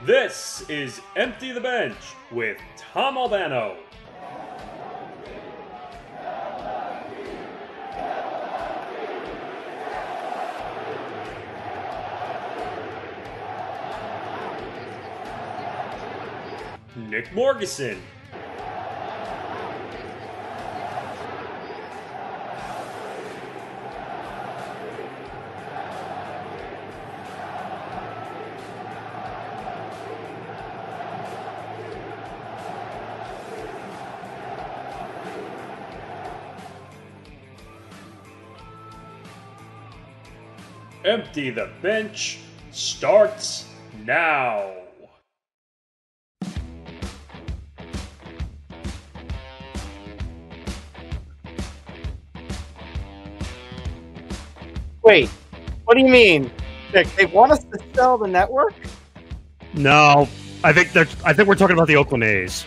This is Empty the Bench with Tom Albano. Nick Morgasen. Empty the Bench starts now. Wait, what do you mean? They want us to sell the network? No, I think we're talking about the Oakland A's.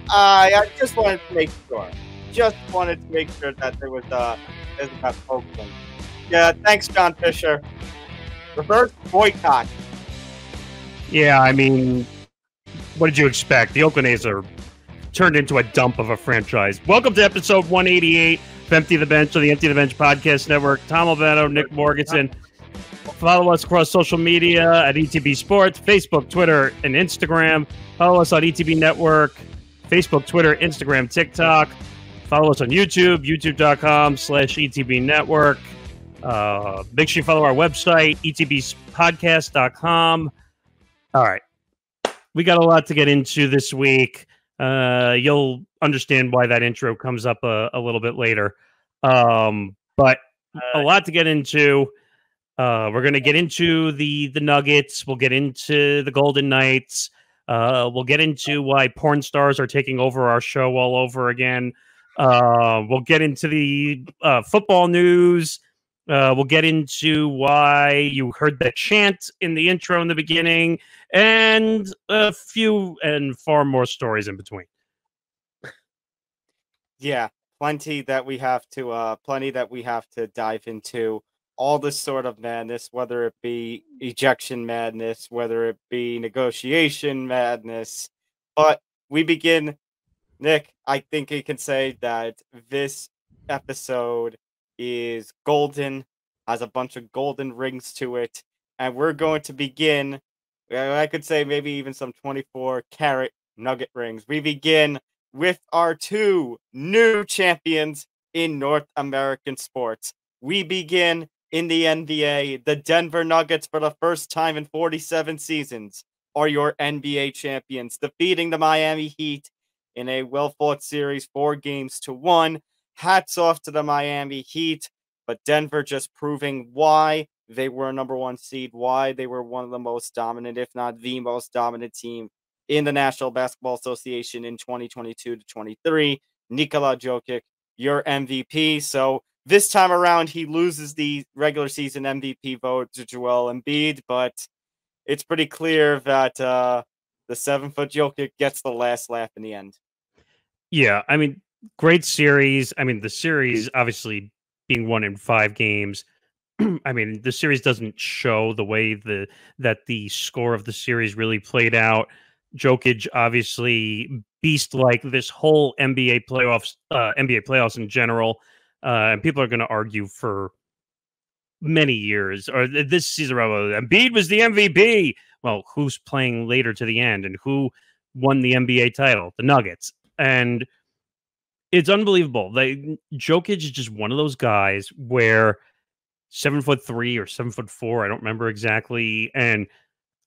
I just wanted to make sure. Just wanted to make sure that there was isn't about Oakland. Yeah, thanks, John Fisher. Reverse boycott. Yeah, I mean, what did you expect? The Oakland A's are turned into a dump of a franchise. Welcome to episode 188 of Empty the Bench of the Empty the Bench Podcast Network. Tom Albano, Nick Morgasen. Follow us across social media at ETB Sports, Facebook, Twitter, and Instagram. Follow us on ETB Network, Facebook, Twitter, Instagram, TikTok. Follow us on YouTube, youtube.com/ETB Network. Make sure you follow our website, etbspodcast.com. All right. We got a lot to get into this week. You'll understand why that intro comes up a little bit later. But a lot to get into. We're going to get into the Nuggets. We'll get into the Golden Knights. We'll get into why porn stars are taking over our show all over again. We'll get into the football news. We'll get into why you heard that chant in the intro in the beginning, and a few and far more stories in between. Yeah, plenty that we have to dive into. All this sort of madness, whether it be ejection madness, whether it be negotiation madness. But we begin, Nick, I think you can say that this episode is golden, has a bunch of golden rings to it, and we're going to begin, I could say maybe even some 24-karat nugget rings. We begin with our two new champions in North American sports. We begin in the NBA. The Denver Nuggets, for the first time in 47 seasons, are your NBA champions, defeating the Miami Heat in a well-fought series, 4-1. Hats off to the Miami Heat, but Denver just proving why they were a number one seed, why they were one of the most dominant, if not the most dominant team in the National Basketball Association in 2022 to 23. Nikola Jokic, your MVP. So this time around, he loses the regular season MVP vote to Joel Embiid, but it's pretty clear that the 7-foot Jokic gets the last laugh in the end. Yeah, I mean, great series. I mean, the series obviously being won in 5 games. I mean, the series doesn't show the way that the score of the series really played out. Jokic obviously beast-like this whole NBA playoffs in general. And people are going to argue for many years, or this season, Embiid was the MVP. Well, who's playing later to the end, and who won the NBA title? The Nuggets. And it's unbelievable. Jokic is just one of those guys where 7'3" or 7'4", I don't remember exactly. And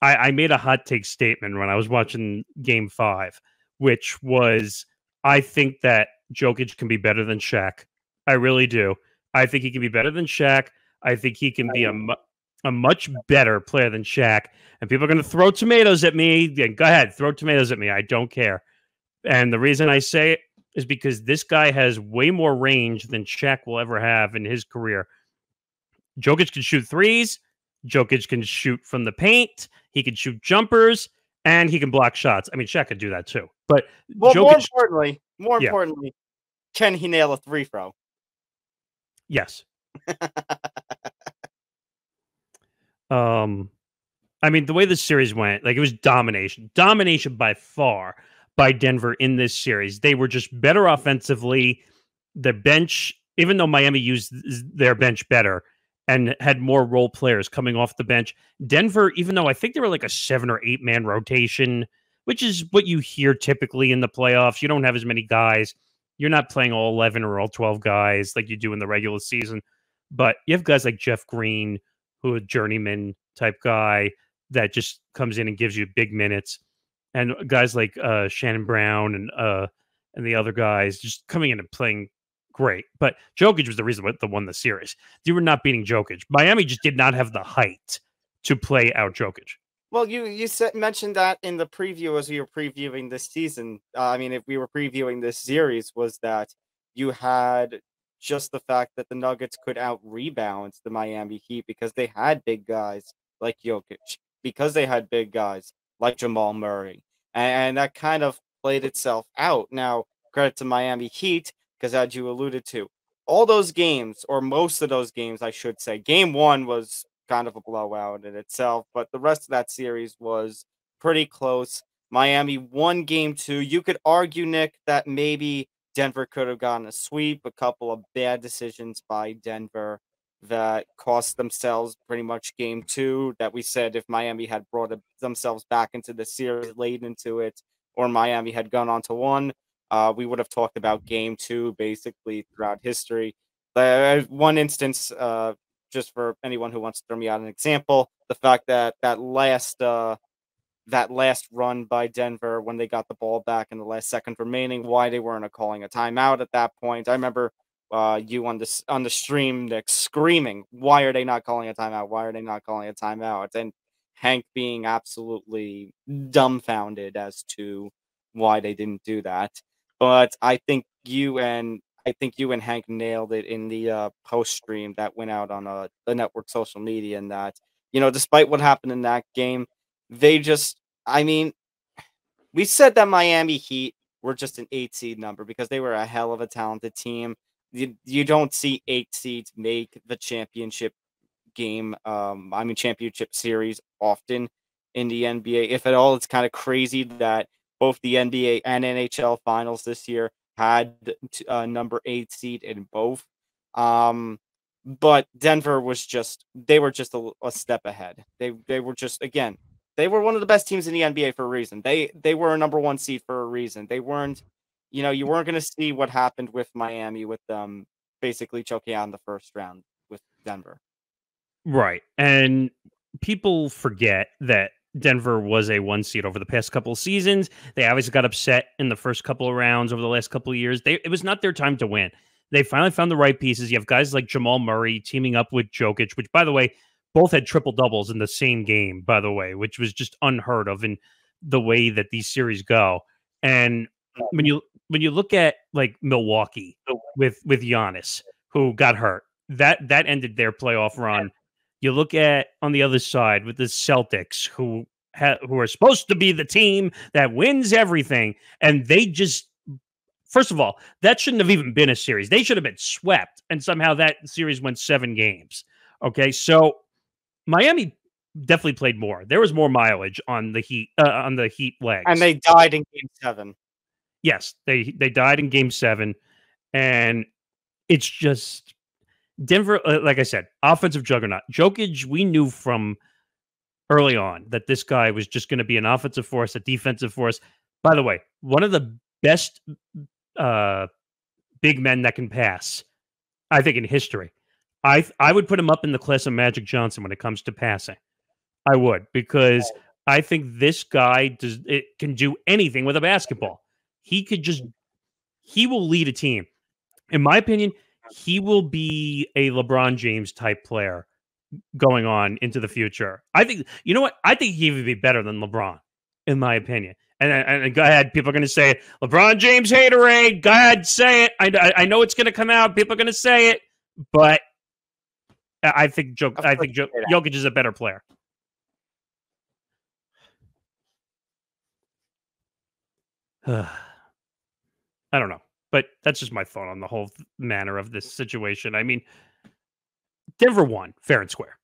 I made a hot take statement when I was watching Game 5, which was, I think that Jokic can be better than Shaq. I really do. I think he can be better than Shaq. I think he can be a much better player than Shaq. And people are going to throw tomatoes at me. Yeah, go ahead, throw tomatoes at me. I don't care. And the reason I say it is because this guy has way more range than Shaq will ever have in his career. Jokic can shoot threes. Jokic can shoot from the paint. He can shoot jumpers, and he can block shots. I mean, Shaq could do that too. But Jokic, more importantly, can he nail a free throw? Yes. I mean, the way the series went, like it was domination by far by Denver in this series. They were just better offensively. The bench, even though Miami used their bench better and had more role players coming off the bench, Denver, even though I think they were like a 7 or 8 man rotation, which is what you hear typically in the playoffs. You don't have as many guys. You're not playing all 11 or all 12 guys like you do in the regular season. But you have guys like Jeff Green, who a journeyman type guy that just comes in and gives you big minutes, and guys like Shannon Brown and the other guys just coming in and playing great. But Jokic was the reason that won the series. They were not beating Jokic. Miami just did not have the height to play out Jokic. Well, you mentioned that in the preview as we were previewing this season. I mean, if we were previewing this series, was that you had just the fact that the Nuggets could out-rebound the Miami Heat because they had big guys like Jokic, because they had big guys like Jamal Murray. And that kind of played itself out. Now, credit to Miami Heat, because as you alluded to, all those games, or most of those games, I should say, game one was kind of a blowout in itself, but the rest of that series was pretty close. Miami won game two. You could argue, Nick, that maybe Denver could have gotten a sweep. A couple of bad decisions by Denver that cost themselves pretty much game two, that we said if Miami had brought themselves back into the series late into it, or Miami had gone on to one, we would have talked about game two basically throughout history. One instance, just for anyone who wants to throw me out an example, the fact that that last run by Denver when they got the ball back in the last second remaining, why they weren't calling a timeout at that point. I remember you on the stream, Nick, screaming, "Why are they not calling a timeout? Why are they not calling a timeout?" And Hank being absolutely dumbfounded as to why they didn't do that. But I think you and Hank nailed it in the post stream that went out on the network social media, and that, despite what happened in that game, they just, I mean, we said that Miami Heat were just an 8 seed number because they were a hell of a talented team. You don't see 8 seeds make the championship game, championship series often in the NBA. If at all, it's kind of crazy that both the NBA and NHL finals this year had number 8 seed in both. But Denver was they were just a step ahead. They were just, again, they were one of the best teams in the NBA for a reason. They were a number 1 seed for a reason. They weren't, you weren't going to see what happened with Miami with them basically choking out in the first round with Denver. Right. And people forget that Denver was a 1 seed over the past couple of seasons. They always got upset in the first couple of rounds over the last couple of years. It was not their time to win. They finally found the right pieces. You have guys like Jamal Murray teaming up with Jokic, which, by the way, both had triple doubles in the same game, by the way, which was just unheard of in the way that these series go. And when you look at like Milwaukee with Giannis, who got hurt, that ended their playoff run. You look at on the other side with the Celtics, who are supposed to be the team that wins everything, and they just, first of all, that shouldn't have even been a series. They should have been swept, and somehow that series went 7 games. Okay, so Miami definitely played more. There was more mileage on the Heat legs, and they died in Game 7. Yes, they died in Game 7, and it's just Denver, like I said, offensive juggernaut. Jokic, we knew from early on that this guy was just going to be an offensive force, a defensive force. By the way, one of the best big men that can pass, I think, in history. I would put him up in the class of Magic Johnson when it comes to passing. I would, because I think this guy can do anything with a basketball. He will lead a team. In my opinion, he will be a LeBron James type player going on into the future. I think, you know what? I think he would be better than LeBron, in my opinion. And go ahead. People are going to say, LeBron James haterade. Go ahead, say it. I know it's going to come out. People are going to say it. But I think Jokic is a better player. I don't know. But that's just my thought on the whole manner of this situation. I mean, Denver won fair and square.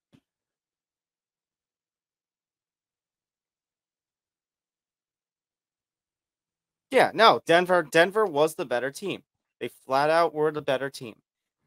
Yeah, no, Denver was the better team. They flat out were the better team.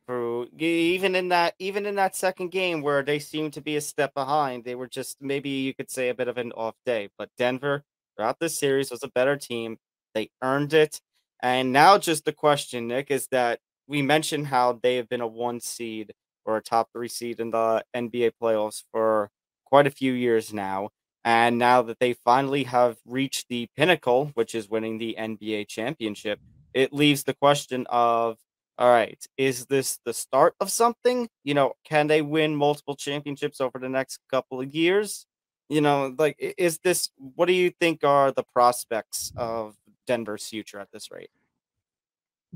Even in that second game where they seemed to be a step behind, they were just, maybe you could say, a bit of an off day. But Denver throughout this series was a better team. They earned it. And now just the question, Nick, is that we mentioned how they have been a 1 seed or a top 3 seed in the NBA playoffs for quite a few years now. And now that they finally have reached the pinnacle, which is winning the NBA championship, it leaves the question of, all right, is this the start of something? Can they win multiple championships over the next couple of years? Like, is this, what do you think are the prospects of Denver's future at this rate?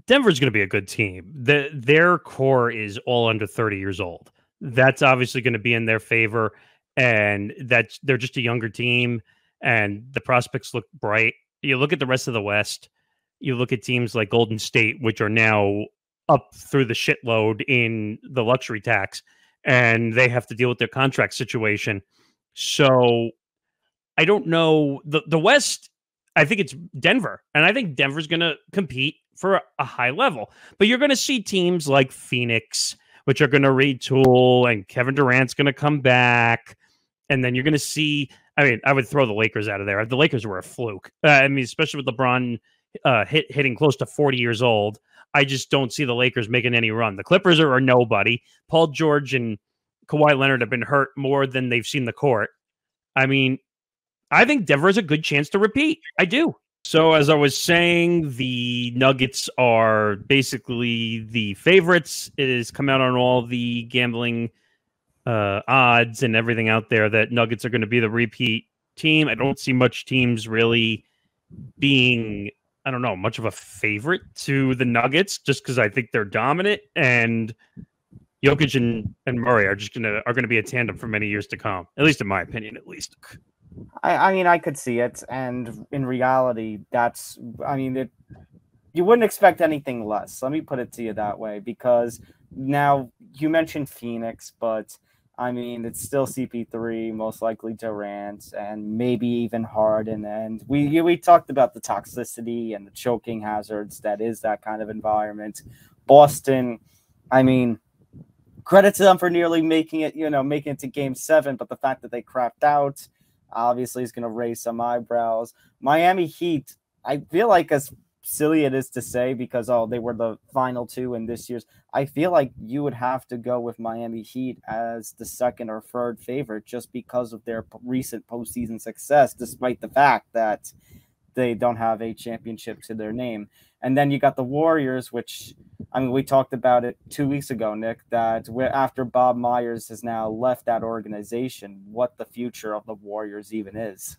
Denver's going to be a good team. Their core is all under 30 years old. That's obviously going to be in their favor, and they're just a younger team, and the prospects look bright. You look at the rest of the West, you look at teams like Golden State, which are now up through the shitload in the luxury tax, and they have to deal with their contract situation. So I don't know. The West, I think it's Denver, and I think Denver's going to compete for a high level. But you're going to see teams like Phoenix, which are going to retool, and Kevin Durant's going to come back. And then you're going to see, I mean, I would throw the Lakers out of there. The Lakers were a fluke. I mean, especially with LeBron hitting close to 40 years old. I just don't see the Lakers making any run. The Clippers are nobody. Paul George and Kawhi Leonard have been hurt more than they've seen the court. I mean, I think Denver has a good chance to repeat. I do. So as I was saying, the Nuggets are basically the favorites. It has come out on all the gambling odds and everything out there that Nuggets are going to be the repeat team. I don't see much teams really being, I don't know, much of a favorite to the Nuggets, just because I think they're dominant, and Jokic and Murray are going to be a tandem for many years to come, at least in my opinion, at least. I mean, I could see it, and in reality, you wouldn't expect anything less. Let me put it to you that way, because now you mentioned Phoenix, but I mean, it's still CP3, most likely Durant, and maybe even Harden. And we talked about the toxicity and the choking hazards that is that kind of environment. Boston, I mean, credit to them for nearly making it to Game 7, but the fact that they crapped out obviously is going to raise some eyebrows. Miami Heat, I feel like, as silly it is to say, because they were the final 2 in this year's, I feel like you would have to go with Miami Heat as the second or third favorite, just because of their recent postseason success, despite the fact that they don't have a championship to their name. And then you got the Warriors, which, I mean, we talked about it 2 weeks ago, Nick, that after Bob Myers has now left that organization, what the future of the Warriors even is.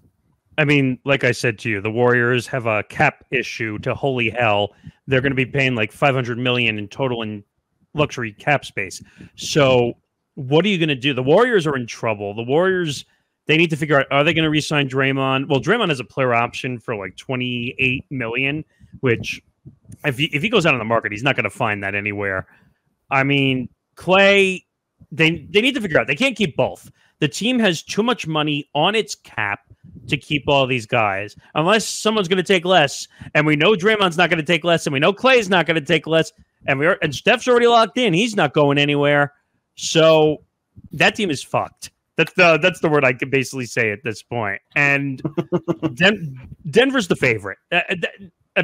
I mean, like I said to you, the Warriors have a cap issue to holy hell. They're going to be paying like $500 million in total in luxury cap space. So what are you going to do? The Warriors are in trouble. The Warriors, they need to figure out, are they going to re-sign Draymond? Well, Draymond has a player option for like $28 million, which if he goes out on the market, he's not going to find that anywhere. I mean, Clay, they need to figure out. They can't keep both. The team has too much money on its cap to keep all these guys, unless someone's going to take less. And we know Draymond's not going to take less, and we know Clay's not going to take less. And Steph's already locked in; he's not going anywhere. So that team is fucked. That's the word I can basically say at this point. And Denver's the favorite.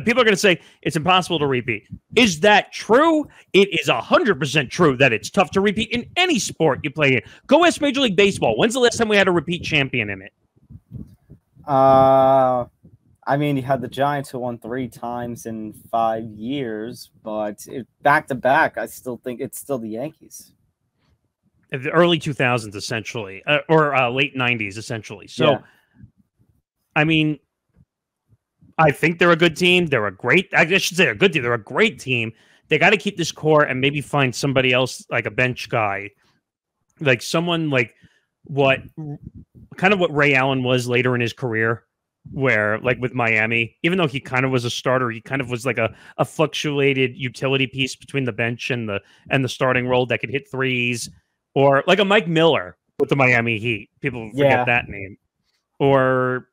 People are going to say it's impossible to repeat. Is that true? It is 100% true that it's tough to repeat in any sport you play in. Go ask Major League Baseball. When's the last time we had a repeat champion in it? I mean, you had the Giants who won 3 times in 5 years, but back to back, I still think it's still the Yankees. The early 2000s, essentially, or late 90s, essentially. So, yeah. I mean, I think they're a good team. I should say a good team. They're a great team. They got to keep this core and maybe find somebody else, like a bench guy, like someone like what Ray Allen was later in his career, where like with Miami, even though he kind of was a starter, he kind of was like a fluctuated utility piece between the bench and the starting role that could hit threes, or like a Mike Miller with the Miami Heat. People forget that name. Or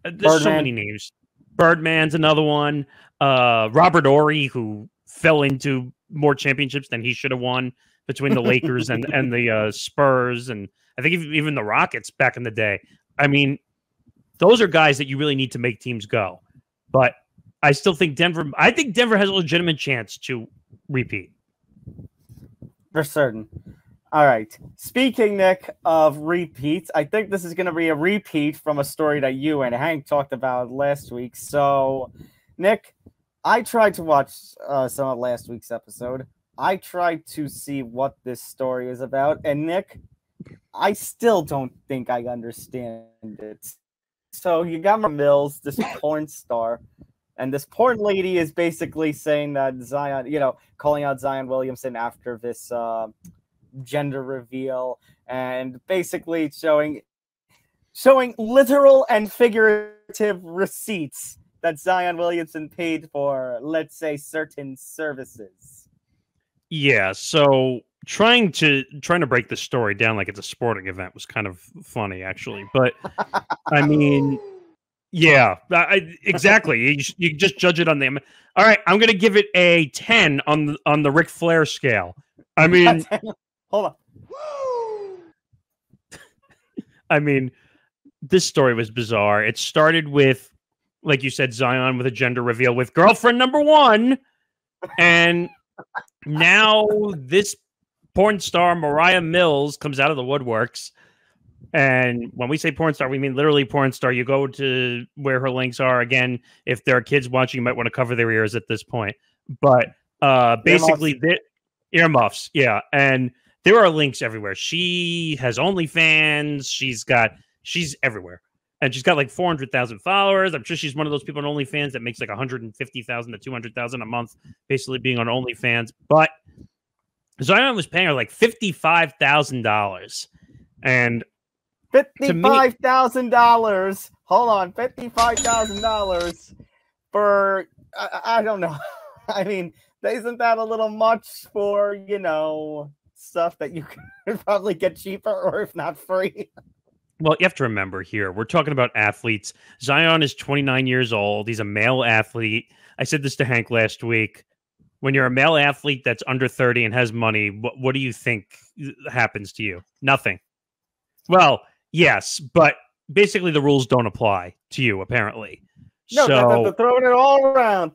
there's so many names. Birdman's another one. Robert Ory, who fell into more championships than he should have won between the Lakers and the Spurs, and I think even the Rockets back in the day. I mean, those are guys that you really need to make teams go. But I still think Denver has a legitimate chance to repeat. For certain. All right. Speaking, Nick, of repeats, I think this is going to be a repeat from a story that you and Hank talked about last week. So, Nick, I tried to watch some of last week's episode. I tried to see what this story is about. And, Nick, I still don't think I understand it. So, you got Mills, this porn star. And this porn lady is basically saying that Zion, calling out Zion Williamson after this gender reveal, and basically showing literal and figurative receipts that Zion Williamson paid for, let's say, certain services. Yeah, so trying to break the story down like it's a sporting event was kind of funny, actually. But I mean, yeah, exactly. You just judge it on them. All right, I'm gonna give it a 10 on the Ric Flair scale. I mean, hold on. I mean, this story was bizarre. It started with, like you said, Zion with a gender reveal with girlfriend number 1, and now this porn star Moriah Mills comes out of the woodworks. And when we say porn star, we mean literally porn star. You go to where her links are. Again, if there are kids watching, you might want to cover their ears at this point. But basically, earmuffs, yeah. And there are links everywhere. She has OnlyFans. She's everywhere. And she's got like 400,000 followers. I'm sure she's one of those people on OnlyFans that makes like 150,000 to 200,000 a month, basically being on OnlyFans. But Zion was paying her like $55,000. And $55,000. Hold on, $55,000 for I don't know. I mean, isn't that a little much for stuff that you could probably get cheaper or if not free? Well, you have to remember here, we're talking about athletes. Zion is 29 years old. He's a male athlete. I said this to Hank last week. When you're a male athlete that's under 30 and has money, what do you think happens to you? Nothing. Well, yes, but basically the rules don't apply to you, apparently. No, so, throwing it all around.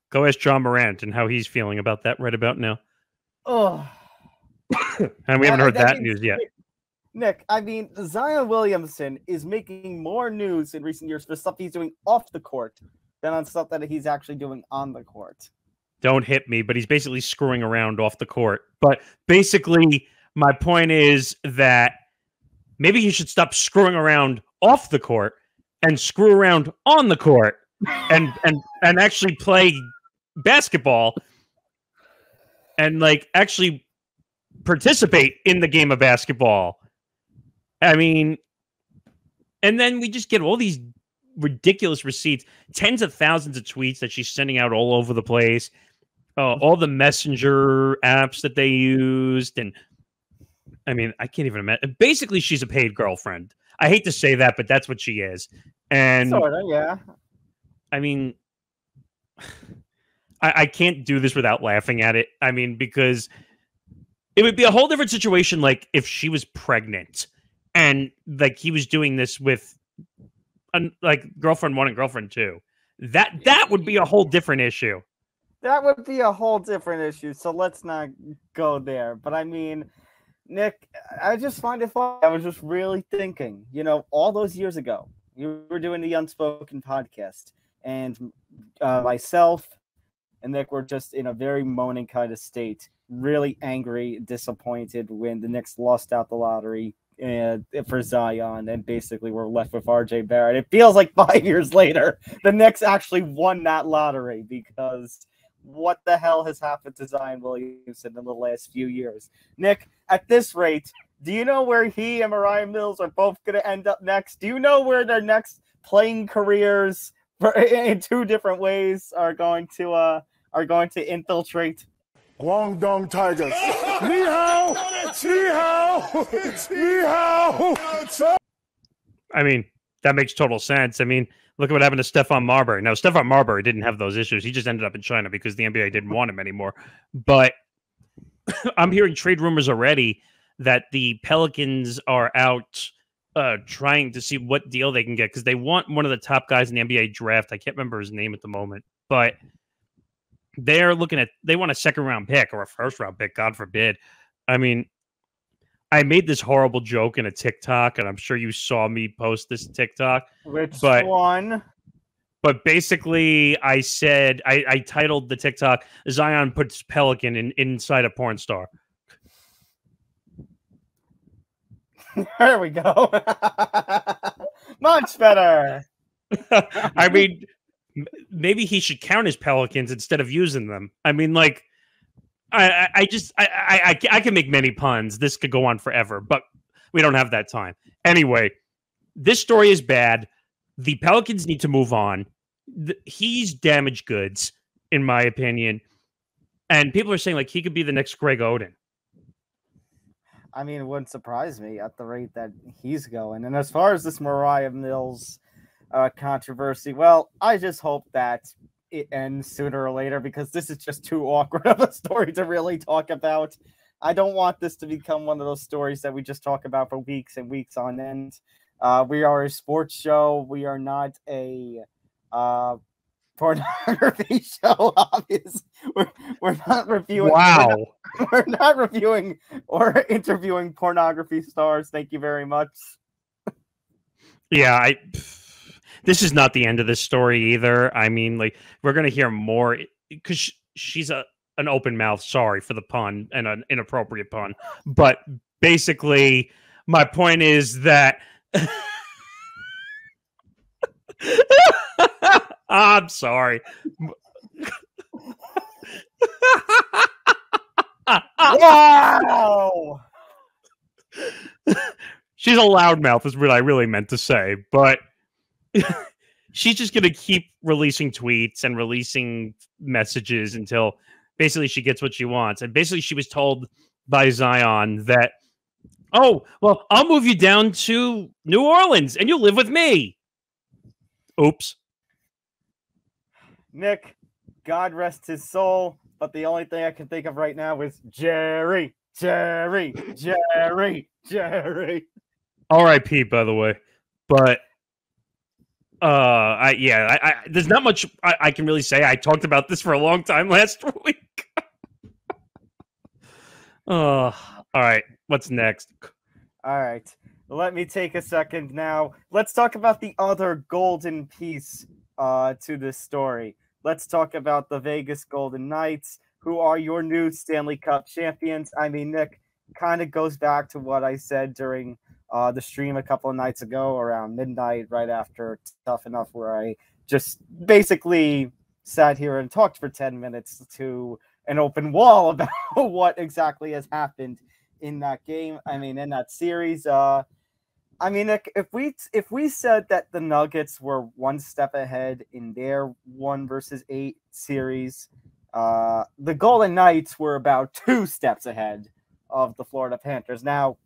Go ask John Morant and how he's feeling about that right about now. Oh. And we haven't heard that news yet. Nick, I mean, Zion Williamson is making more news in recent years for stuff he's doing off the court than on stuff that he's actually doing on the court. Don't hit me, but he's basically screwing around off the court. But basically, my point is that maybe he should stop screwing around off the court and screw around on the court and actually play basketball and like actually participate in the game of basketball. I mean, and then we just get all these ridiculous receipts, tens of thousands of tweets that she's sending out all over the place, all the messenger apps that they used. And I mean, I can't even imagine. Basically, she's a paid girlfriend. I hate to say that, but that's what she is. And sort of, yeah. I mean, I can't do this without laughing at it. I mean, because it would be a whole different situation like if she was pregnant and like he was doing this with like girlfriend 1 and girlfriend 2. That would be a whole different issue. That would be a whole different issue. So let's not go there. But I mean, Nick, I just find it fun. I was just really thinking, all those years ago, you were doing the Unspoken podcast, and myself and Nick were just in a very moaning kind of state, really angry, disappointed when the Knicks lost out the lottery for Zion, and basically we're left with RJ Barrett. It feels like 5 years later, the Knicks actually won that lottery, because what the hell has happened to Zion Williamson in the last few years? Nick, at this rate, do you know where he and Moriah Mills are both going to end up next? Do you know where their next playing careers in 2 different ways are going to infiltrate? Guangdong Tigers. Ni hao! Ni hao! Ni hao! I mean, That makes total sense. I mean, look at what happened to Stephon Marbury. Now, Stephon Marbury didn't have those issues. He just ended up in China because the NBA didn't want him anymore. But I'm hearing trade rumors already that the Pelicans are out trying to see what deal they can get because they want one of the top guys in the NBA draft. I can't remember his name at the moment, but they want a second-round pick or a first-round pick, God forbid. I mean, I made this horrible joke in a TikTok, and I'm sure you saw me post this TikTok. Which one? But basically, I said, I titled the TikTok, Zion puts Pelican inside a porn star. There we go. Much better. I mean, maybe he should count his Pelicans instead of using them. I mean, like, I can make many puns. This could go on forever, but we don't have that time. Anyway, this story is bad. The Pelicans need to move on. He's damaged goods, in my opinion. And people are saying, like, he could be the next Greg Oden. I mean, it wouldn't surprise me at the rate that he's going. And as far as this Moriah Mills controversy, well, I just hope that it ends sooner or later because this is just too awkward of a story to really talk about. I don't want this to become one of those stories that we just talk about for weeks and weeks on end. We are a sports show. We are not a pornography show. Obviously, we're not reviewing. Wow, we're not reviewing or interviewing pornography stars. Thank you very much. Yeah, this is not the end of this story either. I mean, like, we're going to hear more because she's an open mouth. Sorry for the pun and an inappropriate pun. But basically, my point is that I'm sorry. Wow. She's a loudmouth is what I really meant to say, but she's just going to keep releasing tweets and releasing messages until basically she gets what she wants. And basically she was told by Zion that, oh, well, I'll move you down to New Orleans and you'll live with me. Oops. Nick, God rest his soul, but the only thing I can think of right now is Jerry. R.I.P. by the way. But there's not much I can really say. I talked about this for a long time last week. All right. What's next? All right. Let me take a second now. Let's talk about the other golden piece to this story. Let's talk about the Vegas Golden Knights, who are your new Stanley Cup champions. I mean, Nick, kind of goes back to what I said during the stream a couple of nights ago around midnight, right after Tough Enough, where I just basically sat here and talked for 10 minutes to an open wall about what exactly has happened in that game. I mean, in that series. I mean, Nick, if we said that the Nuggets were one step ahead in their 1-8 series, the Golden Knights were about 2 steps ahead of the Florida Panthers. Now,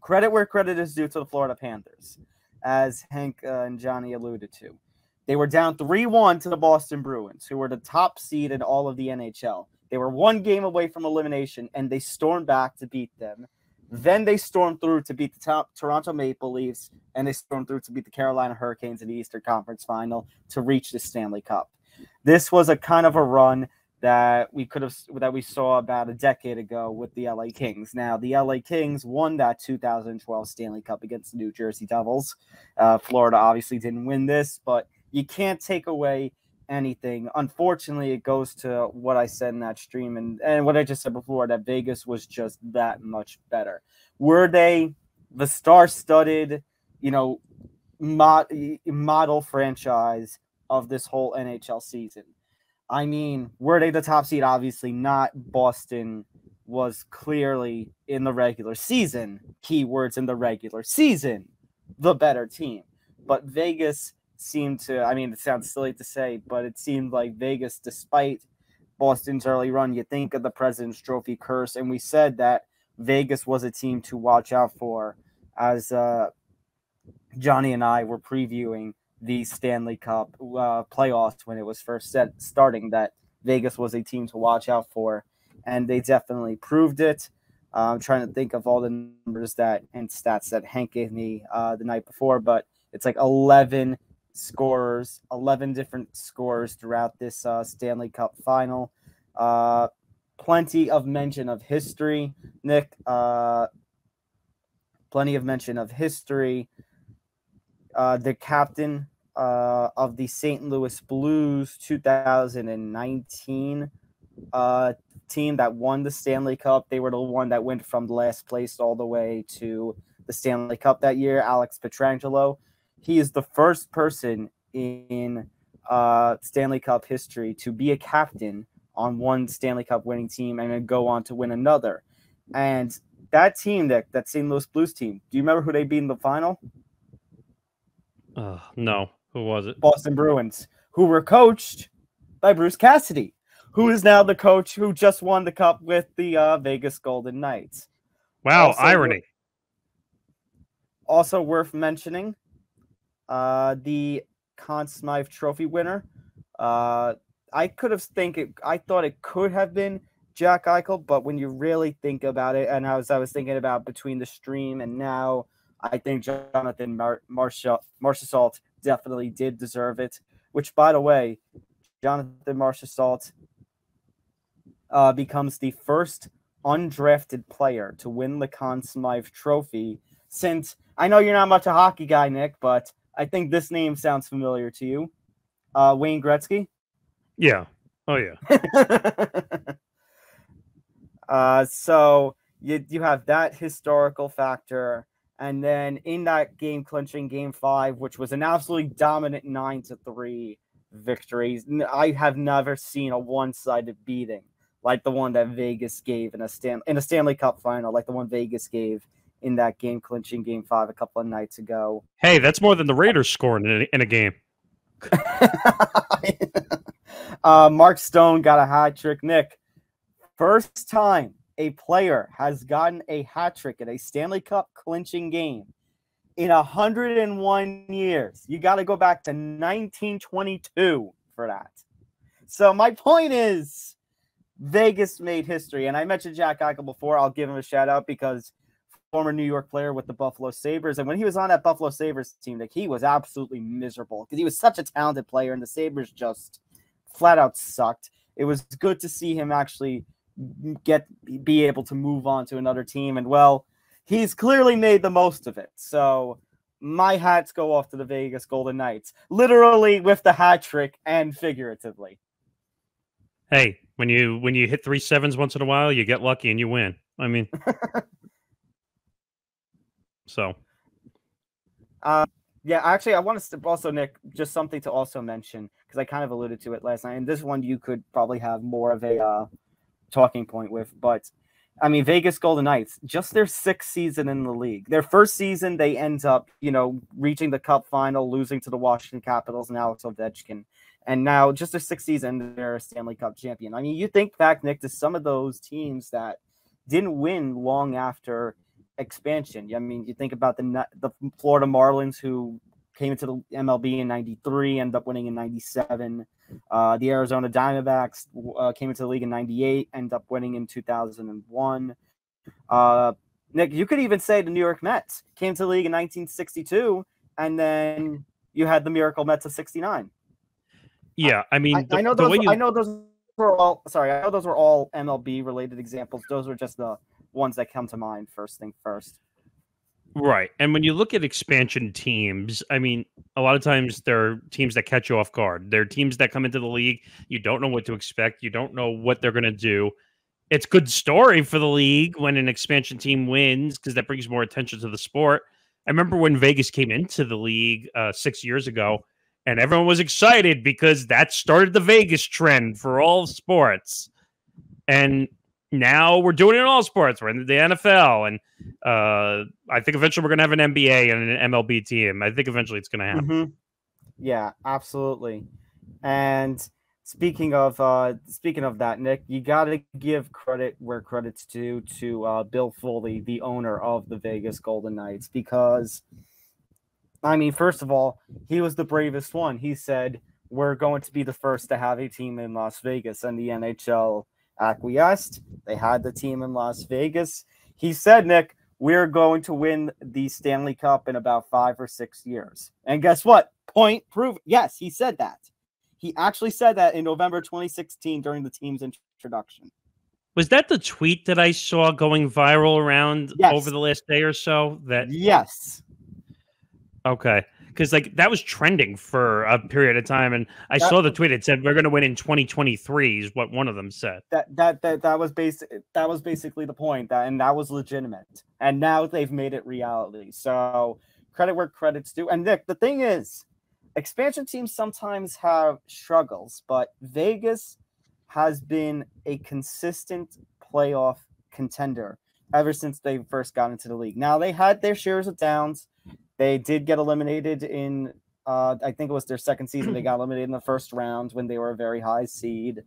credit where credit is due to the Florida Panthers, as Hank and Johnny alluded to. They were down 3-1 to the Boston Bruins, who were the top seed in all of the NHL. They were 1 game away from elimination, and they stormed back to beat them. Then they stormed through to beat the Toronto Maple Leafs, and they stormed through to beat the Carolina Hurricanes in the Eastern Conference Final to reach the Stanley Cup. This was a kind of a run that we saw about a decade ago with the LA Kings. Now, the LA Kings won that 2012 Stanley Cup against the New Jersey Devils. Florida obviously didn't win this, but you can't take away anything. Unfortunately, it goes to what I said in that stream and what I just said before, that Vegas was just that much better. Were they the star-studded, model franchise of this whole NHL season? I mean, were they the top seed? Obviously not. Boston was clearly in the regular season, keywords in the regular season, the better team. But Vegas seemed to, I mean, it sounds silly to say, but it seemed like Vegas, despite Boston's early run, you think of the President's Trophy curse, and we said that Vegas was a team to watch out for as Johnny and I were previewing the Stanley Cup playoffs when it was first starting, that Vegas was a team to watch out for, and they definitely proved it. I'm trying to think of all the numbers and stats that Hank gave me the night before, but it's like 11 scorers, 11 different scorers throughout this Stanley Cup final. Plenty of mention of history, Nick. Plenty of mention of history. The captain of the St. Louis Blues 2019 team that won the Stanley Cup. They were the one that went from last place all the way to the Stanley Cup that year, Alex Pietrangelo. He is the first person in Stanley Cup history to be a captain on one Stanley Cup winning team and then go on to win another. And that team, that St. Louis Blues team, do you remember who they beat in the final? No. Who was it? Boston Bruins, who were coached by Bruce Cassidy, who is now the coach who just won the cup with the Vegas Golden Knights. Wow, irony. Also worth mentioning, the Conn Smythe Trophy winner. I thought it could have been Jack Eichel, but when you really think about it, and as I was thinking about between the stream and now, I think Jonathan Marchessault definitely did deserve it, which, by the way, Jonathan Marchessault becomes the first undrafted player to win the Conn Smythe Trophy since, I know you're not much a hockey guy, Nick, but I think this name sounds familiar to you. Wayne Gretzky? Yeah. Oh, yeah. So you have that historical factor. And then in that game-clinching Game 5, which was an absolutely dominant 9-3 victory, I have never seen a one-sided beating like the one that Vegas gave in a Stanley Cup final, like the one Vegas gave in that game-clinching Game 5 a couple of nights ago. Hey, that's more than the Raiders scoring in a game. Mark Stone got a hat trick. Nick, first time a player has gotten a hat trick in a Stanley Cup clinching game in 101 years. You got to go back to 1922 for that. So my point is, Vegas made history. And I mentioned Jack Eichel before. I'll give him a shout out because former New York player with the Buffalo Sabres. And when he was on that Buffalo Sabres team, like, he was absolutely miserable because he was such a talented player and the Sabres just flat out sucked. It was good to see him actually be able to move on to another team. And, well, he's clearly made the most of it. So my hats go off to the Vegas Golden Knights, literally with the hat trick and figuratively. Hey, when you hit 3 sevens once in a while, you get lucky and you win. I mean, so. Yeah, actually, I want to also, Nick, just something to also mention, because I kind of alluded to it last night, and this one you could probably have more of a talking point with, but I mean, Vegas Golden Knights, just their 6th season in the league. Their first season, they end up, reaching the Cup final, losing to the Washington Capitals and Alex Ovechkin. And now, just their 6th season, they're a Stanley Cup champion. I mean, you think back, Nick, to some of those teams that didn't win long after expansion. I mean, you think about the Florida Marlins, who came into the MLB in 93, ended up winning in 97. The Arizona Diamondbacks came into the league in 98, ended up winning in 2001. Nick, you could even say the New York Mets came to the league in 1962, and then you had the Miracle Mets of 69. Yeah, I mean, I know those were all MLB related examples. Those were just the ones that come to mind first thing first. Right. And when you look at expansion teams, I mean, a lot of times they're teams that catch you off guard. They're teams that come into the league. You don't know what to expect. You don't know what they're going to do. It's good story for the league when an expansion team wins because that brings more attention to the sport. I remember when Vegas came into the league 6 years ago, and everyone was excited because that started the Vegas trend for all sports. And now we're doing it in all sports. We're in the NFL, and I think eventually we're going to have an NBA and an MLB team. I think eventually it's going to happen. Mm-hmm. Yeah, absolutely. And speaking of that, Nick, you got to give credit where credit's due to Bill Foley, the owner of the Vegas Golden Knights, because I mean, first of all, he was the bravest one. He said, we're going to be the first to have a team in Las Vegas, and the NHL acquiesced. They had the team in Las Vegas. He said, Nick, we're going to win the Stanley Cup in about 5 or 6 years. And guess what? Point proven. Yes, he said that. He actually said that in November 2016 during the team's introduction. Was that the tweet that I saw going viral around Yes. over the last day or so? Yes. Okay. Because like that was trending for a period of time, and I saw the tweet. It said we're going to win in 2023 is what one of them said. That was basically the point, and that was legitimate. And now they've made it reality. So credit where credit's due. And Nick, the thing is, expansion teams sometimes have struggles, but Vegas has been a consistent playoff contender ever since they first got into the league. Now, they had their shares of downs. They did get eliminated in, I think it was their second season. They got eliminated in the first round when they were a very high seed.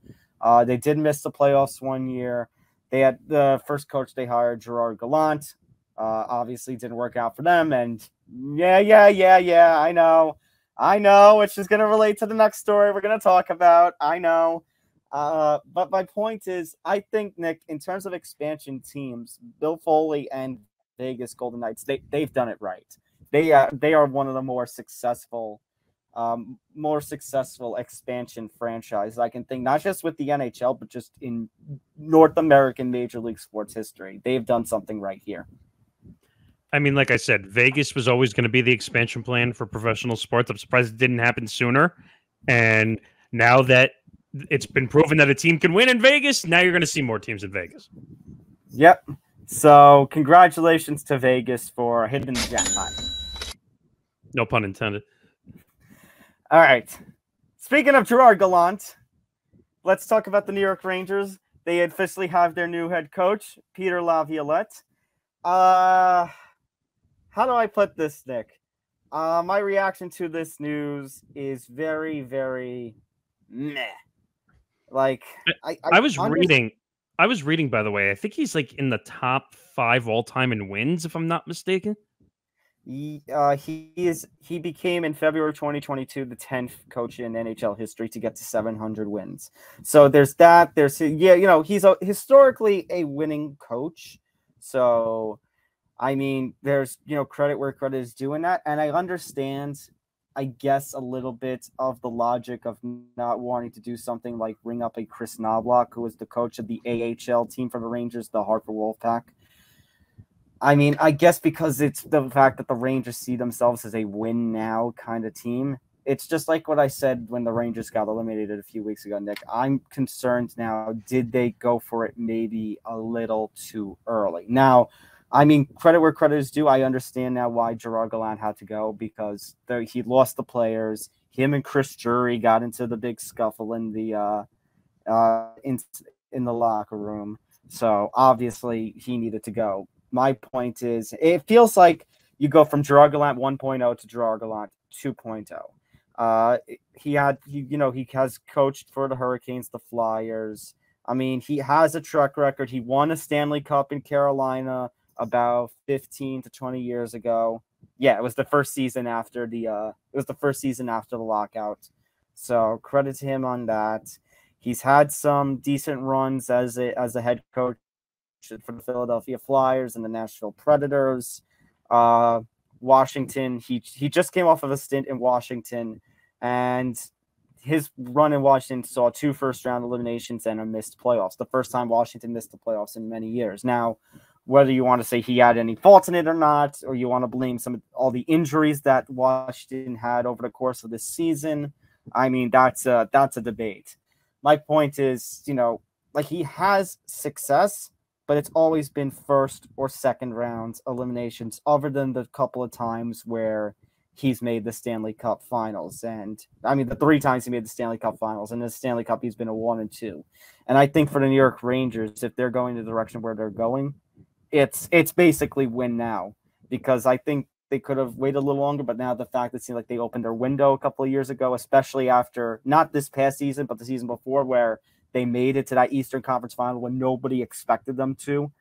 They did miss the playoffs one year. They had the first coach they hired, Gerard Gallant. Obviously didn't work out for them. And yeah, I know. It's just going to relate to the next story we're going to talk about. I know. But my point is, I think, Nick, in terms of expansion teams, Bill Foley and Vegas Golden Knights, they've done it right. They are one of the more successful expansion franchises I can think, not just with the NHL, but just in North American Major League Sports history. They've done something right here. I mean, like I said, Vegas was always going to be the expansion plan for professional sports. I'm surprised it didn't happen sooner. And now that it's been proven that a team can win in Vegas, now you're going to see more teams in Vegas. Yep. So congratulations to Vegas for hitting the jackpot. No pun intended. All right. Speaking of Gerard Gallant, let's talk about the New York Rangers. They officially have their new head coach, Peter Laviolette. How do I put this, Nick? My reaction to this news is very, very meh. Like I was reading, by the way, I think he's like in the top 5 all-time in wins, if I'm not mistaken. He became in February 2022 the 10th coach in NHL history to get to 700 wins. So there's that. He's historically a winning coach. So I mean, there's credit where credit is due in that, and I understand, I guess, a little bit of the logic of not wanting to do something like ring up a Chris Knobloch, who was the coach of the AHL team for the Rangers, the Hartford Wolfpack. I mean, I guess because it's the fact that the Rangers see themselves as a win now kind of team. It's just like what I said when the Rangers got eliminated a few weeks ago, Nick. I'm concerned now, did they go for it maybe a little too early? Now, I mean, credit where credit is due. I understand now why Gerard Gallant had to go, because he lost the players. Him and Chris Drury got into the big scuffle in the locker room. So obviously he needed to go. My point is, it feels like you go from Gerard Gallant 1.0 to Gerard Gallant 2.0. He has coached for the Hurricanes, the Flyers. I mean, he has a track record. He won a Stanley Cup in Carolina about 15 to 20 years ago. Yeah, it was the first season after the lockout. So credit to him on that. He's had some decent runs as a head coach for the Philadelphia Flyers and the Nashville Predators. Washington, he just came off of a stint in Washington, and his run in Washington saw 2 first-round eliminations and a missed playoffs. The first time Washington missed the playoffs in many years. Now, whether you want to say he had any faults in it or not, or you want to blame all the injuries that Washington had over the course of this season, I mean, that's a debate. My point is, he has success, but it's always been first or second round eliminations, other than the couple of times where he's made the Stanley Cup Finals. And I mean, the 3 times he made the Stanley Cup Finals, and in the Stanley Cup, he's been a 1 and 2. And I think for the New York Rangers, if they're going the direction where they're going, it's basically win now, because I think they could have waited a little longer, but now the fact that it seems like they opened their window a couple of years ago, especially after not this past season, but the season before, where they made it to that Eastern Conference Final when nobody expected them to.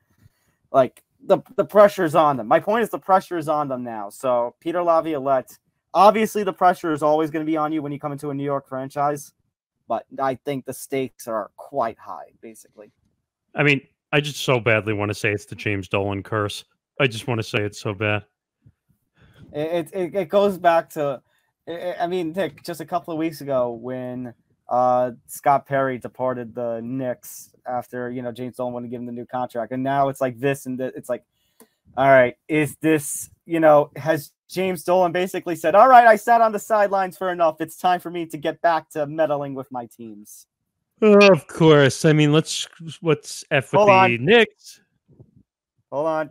Like, the pressure's on them. My point is the pressure is on them now. So Peter Laviolette, obviously the pressure is always going to be on you when you come into a New York franchise, but I think the stakes are quite high, basically. I mean, I just so badly want to say it's the James Dolan curse. I just want to say it's so bad. It goes back to, I mean, Nick, just a couple of weeks ago when Scott Perry departed the Knicks after, James Dolan wanted to give him the new contract. And now it's like this and it's like, all right, is this, has James Dolan basically said, all right, I sat on the sidelines for enough. It's time for me to get back to meddling with my teams. Of course. I mean, let's F with the Knicks. Hold on.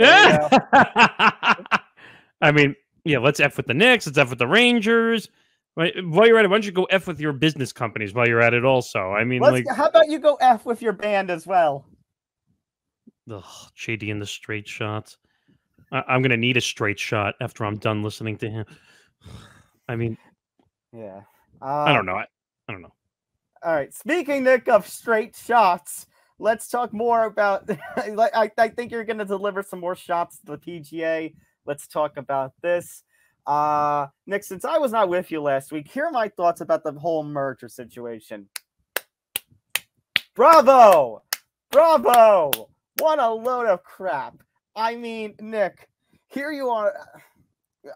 I mean, yeah, let's F with the Knicks. Let's F with the Rangers. While you're at it, why don't you go F with your business companies while you're at it also? I mean, how about you go F with your band as well? Ugh, JD and the straight shots. I'm going to need a straight shot after I'm done listening to him. I mean, yeah. I don't know. I don't know. All right. Speaking, Nick, of straight shots, let's talk more about. I think you're going to deliver some more shots to the PGA. Let's talk about this. Nick, since I was not with you last week, here are my thoughts about the whole merger situation. Bravo! What a load of crap. I mean, Nick, here you are.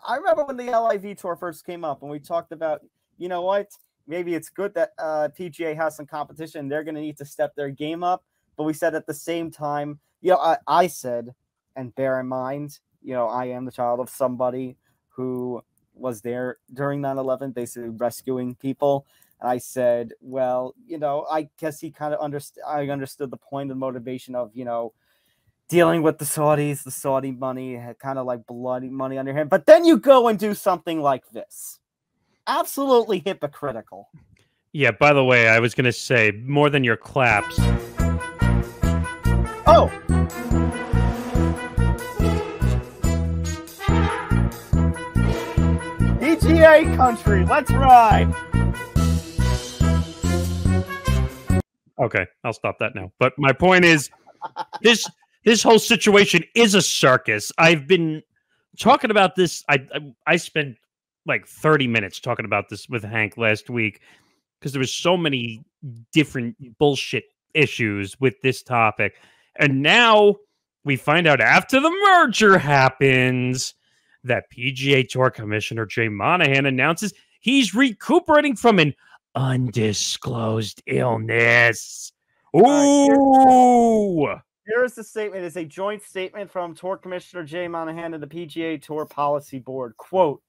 I remember when the LIV Tour first came up and we talked about, you know what? Maybe it's good that PGA has some competition. They're going to need to step their game up. But we said at the same time, I said, and bear in mind, I am the child of somebody who was there during 9/11, basically rescuing people. And I said, well, I guess he kind of understood the point and motivation of, dealing with the Saudis, the Saudi money, had kind of like bloody money on your hand. But then you go and do something like this. Absolutely hypocritical. Yeah, by the way, I was going to say, more than your claps. Oh! PGA country, let's ride! Okay, I'll stop that now. But my point is, this whole situation is a circus. I've been talking about this. I spent like 30 minutes talking about this with Hank last week because there was so many different bullshit issues with this topic. And now we find out after the merger happens that PGA Tour Commissioner Jay Monahan announces he's recuperating from an undisclosed illness. Ooh! Here's the statement. It's a joint statement from Tour Commissioner Jay Monahan and the PGA Tour Policy Board. Quote,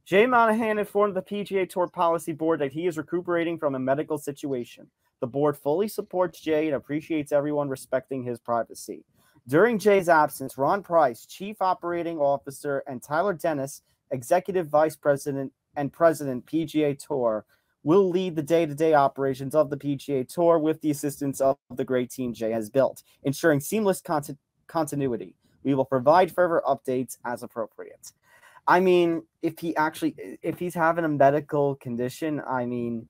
Jay Monahan informed the PGA Tour Policy Board that he is recuperating from a medical situation. The board fully supports Jay and appreciates everyone respecting his privacy. During Jay's absence, Ron Price, Chief Operating Officer, and Tyler Dennis, Executive Vice President and President, PGA Tour, will lead the day-to-day operations of the PGA Tour with the assistance of the great team Jay has built, ensuring seamless continuity. We will provide further updates as appropriate. I mean, if he's having a medical condition, I mean,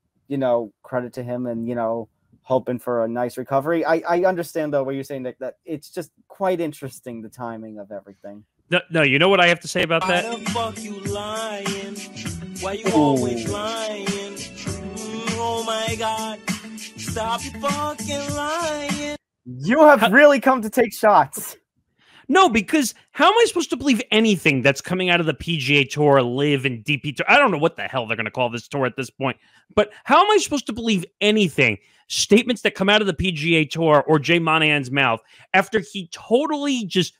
credit to him and, hoping for a nice recovery. I understand, though, what you're saying, Nick, that it's just quite interesting, the timing of everything. No, you know what I have to say about that? Why the fuck you lying? Why you always lying? Oh my God. Stop you fucking lying. You have really come to take shots. No, because how am I supposed to believe anything that's coming out of the PGA Tour, Live, and DP Tour? I don't know what the hell they're going to call this tour at this point. But how am I supposed to believe anything? Statements that come out of the PGA Tour or Jay Monahan's mouth after he totally just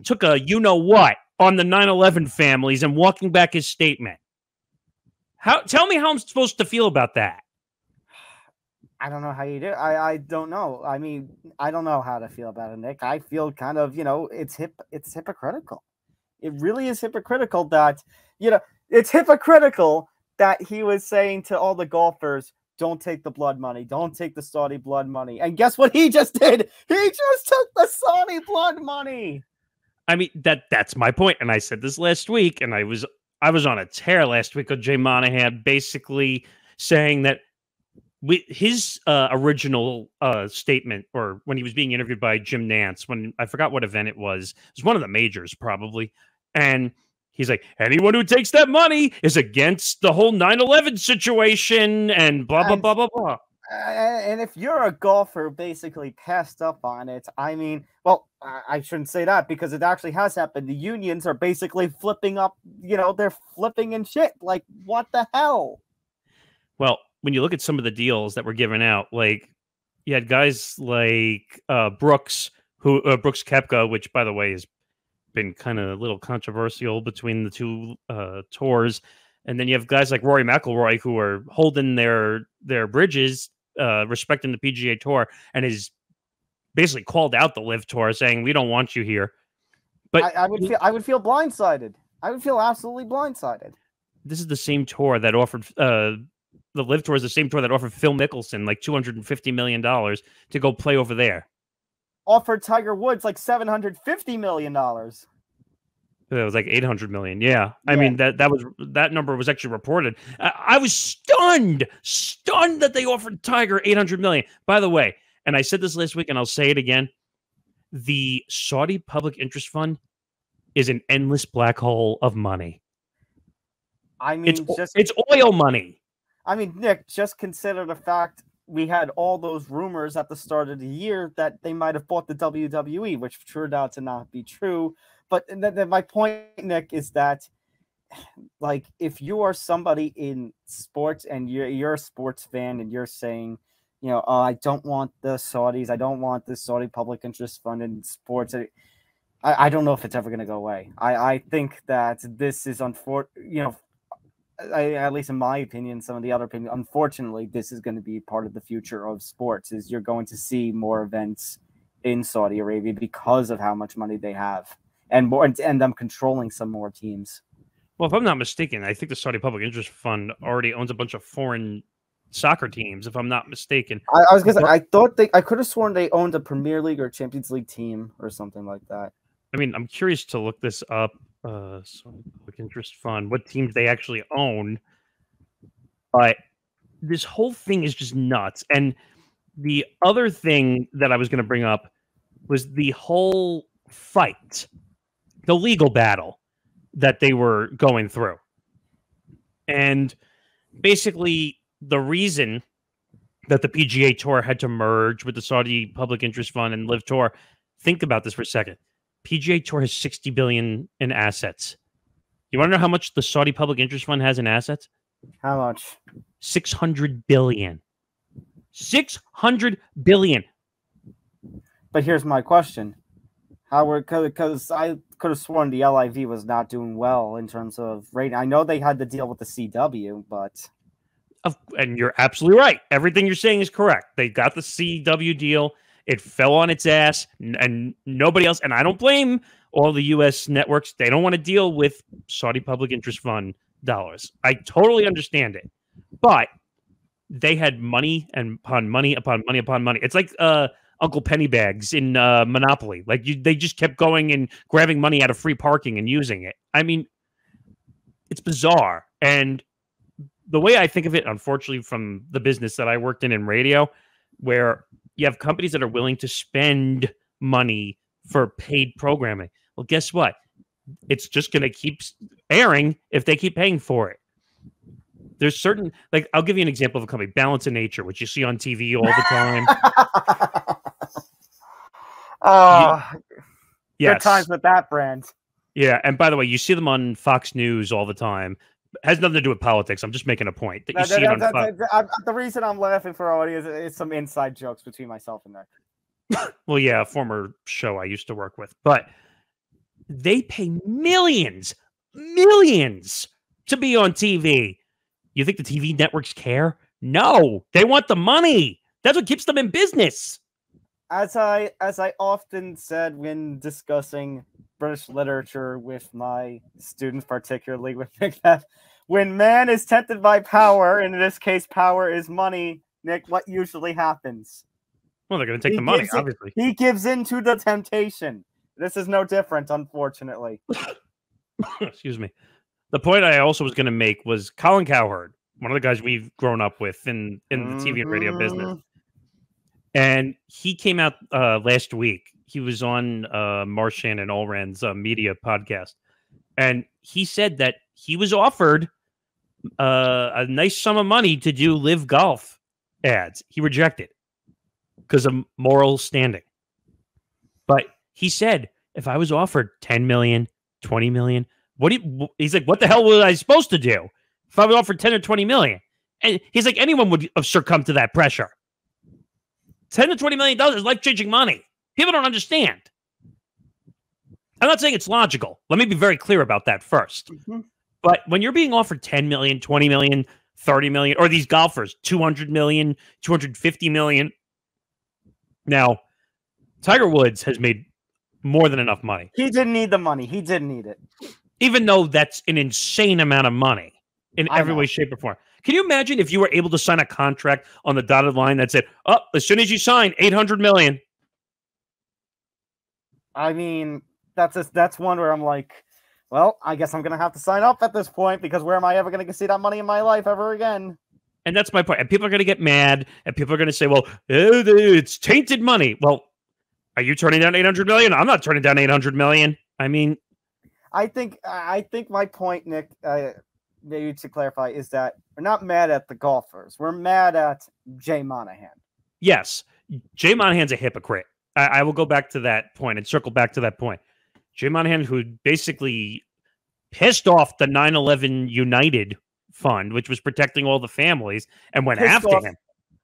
took a you-know-what on the 9/11 families and walking back his statement. Tell me how I'm supposed to feel about that. I don't know how you do. I don't know. I mean, I don't know how to feel about it, Nick. I feel kind of, it's hypocritical. It really is hypocritical that, it's hypocritical that he was saying to all the golfers, don't take the blood money. Don't take the Saudi blood money. And guess what he just did? He just took the Saudi blood money. I mean, that's my point. And I said this last week, and I was on a tear last week of Jay Monahan basically saying that his original statement, or when he was being interviewed by Jim Nantz, when I forgot what event it was one of the majors probably, and he's like, anyone who takes that money is against the whole 9/11 situation and blah blah blah blah blah. And if you're a golfer who basically passed up on it, I mean, well, I shouldn't say that because it actually has happened. The unions are basically flipping up, they're flipping and shit. Like, what the hell? Well, when you look at some of the deals that were given out, like you had guys like Brooks Koepka, which by the way has been kind of a little controversial between the two tours. And then you have guys like Rory McIlroy who are holding their bridges, respecting the PGA Tour, and is basically called out the Live Tour, saying we don't want you here. But I would feel blindsided. I would feel absolutely blindsided. This is the same tour that offered the Live Tour is the same tour that offered Phil Mickelson like $250 million to go play over there. Offered Tiger Woods like $750 million. It was like 800 million. Yeah. I mean, that number was actually reported. I was stunned that they offered Tiger 800 million. By the way, and I said this last week and I'll say it again. The Saudi Public Interest Fund is an endless black hole of money. I mean, it's oil money. I mean, Nick, just consider the fact we had all those rumors at the start of the year that they might have bought the WWE, which turned out to not be true. But my point, Nick, is that, like, if you are somebody in sports and you're a sports fan and you're saying, oh, I don't want the Saudis, I don't want the Saudi Public Interest Fund in sports, I don't know if it's ever going to go away. I think that this is unfortunate, at least in my opinion, some of the other opinions, unfortunately, this is going to be part of the future of sports, is you're going to see more events in Saudi Arabia because of how much money they have. And them controlling some more teams. Well, if I'm not mistaken, I think the Saudi Public Interest Fund already owns a bunch of foreign soccer teams, if I'm not mistaken. I was gonna say, I could have sworn they owned a Premier League or Champions League team or something like that. I mean, I'm curious to look this up. Saudi Public Interest Fund, what teams they actually own. But this whole thing is just nuts. And the other thing that I was going to bring up was the whole fight, the legal battle that they were going through. And basically the reason that the PGA Tour had to merge with the Saudi Public Interest Fund and Live Tour, think about this for a second. PGA Tour has $60 billion in assets. You want to know how much the Saudi Public Interest Fund has in assets? How much? $600 billion. $600 billion. But here's my question. Because I could have sworn the LIV was not doing well in terms of rating. I know they had to deal with the CW, but... And you're absolutely right. Everything you're saying is correct. They got the CW deal. It fell on its ass, and nobody else. And I don't blame all the U.S. networks. They don't want to deal with Saudi Public Interest Fund dollars. I totally understand it. But they had money and upon money upon money upon money. It's like Uncle Pennybags in Monopoly. Like they just kept going and grabbing money out of free parking and using it. I mean, it's bizarre. And the way I think of it, unfortunately, from the business that I worked in radio, where you have companies that are willing to spend money for paid programming. Well, guess what? It's just going to keep airing if they keep paying for it. There's certain, like, I'll give you an example of a company, Balance of Nature, which you see on TV all the time. Yes. Good times with that brand. Yeah, and by the way, you see them on Fox News all the time. Has nothing to do with politics. I'm just making a point that you see it on Fox. The reason I'm laughing for our audience is some inside jokes between myself and Nick. Well, yeah, a former show I used to work with, but they pay millions to be on TV. You think the TV networks care? No, they want the money. That's what keeps them in business. As I often said when discussing British literature with my students, particularly with Nick, that when man is tempted by power, and in this case, power is money, Nick, what usually happens? Well, they're going to take the money, obviously. He gives in to the temptation. This is no different, unfortunately. Excuse me. The point I also was going to make was Colin Cowherd. one of the guys we've grown up with in the TV and radio business. And he came out last week. He was on Marchand and Allran's media podcast. And he said that he was offered a nice sum of money to do live golf ads. He rejected because of moral standing. But he said, if I was offered 10 million, 20 million, he's like, what the hell was I supposed to do if I was offered 10 or 20 million? And he's like, anyone would have succumbed to that pressure. 10 to 20 million dollars is life-changing money. People don't understand. I'm not saying it's logical. Let me be very clear about that first. But when you're being offered 10 million, 20 million, 30 million, or these golfers, 200 million, 250 million. Now, Tiger Woods has made more than enough money. He didn't need the money. He didn't need it. Even though that's an insane amount of money in every way, shape, or form. Can you imagine if you were able to sign a contract on the dotted line that said, oh, as soon as you sign, 800 million? I mean, that's one where I'm like, well, I guess I'm going to have to sign up at this point because where am I ever going to see that money in my life ever again? And that's my point. And people are going to get mad, and people are going to say, well, it's tainted money. Well, are you turning down 800 million? I'm not turning down 800 million. I mean, I think my point, Nick, maybe to clarify, is that we're not mad at the golfers. We're mad at Jay Monahan. Yes. Jay Monahan's a hypocrite. I will go back to that point and circle back to that point. Jay Monahan, who basically pissed off the 9/11 United Fund, which was protecting all the families, and went after him.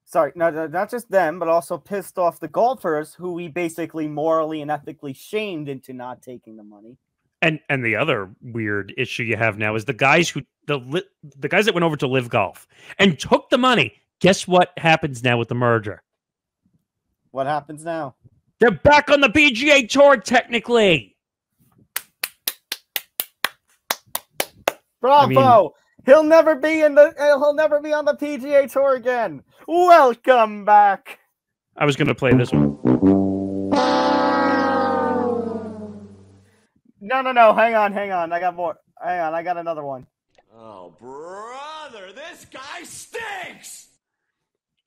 Sorry, no, not just them, but also pissed off the golfers who we basically morally and ethically shamed into not taking the money. And the other weird issue you have now is the guys the guys that went over to Live Golf and took the money. Guess what happens now with the merger? What happens now? They're back on the PGA Tour technically. Bravo! He'll never be on the PGA Tour again. Welcome back. I was going to play this one. No. Hang on. I got more. Hang on. I got another one. Oh, brother, this guy stinks.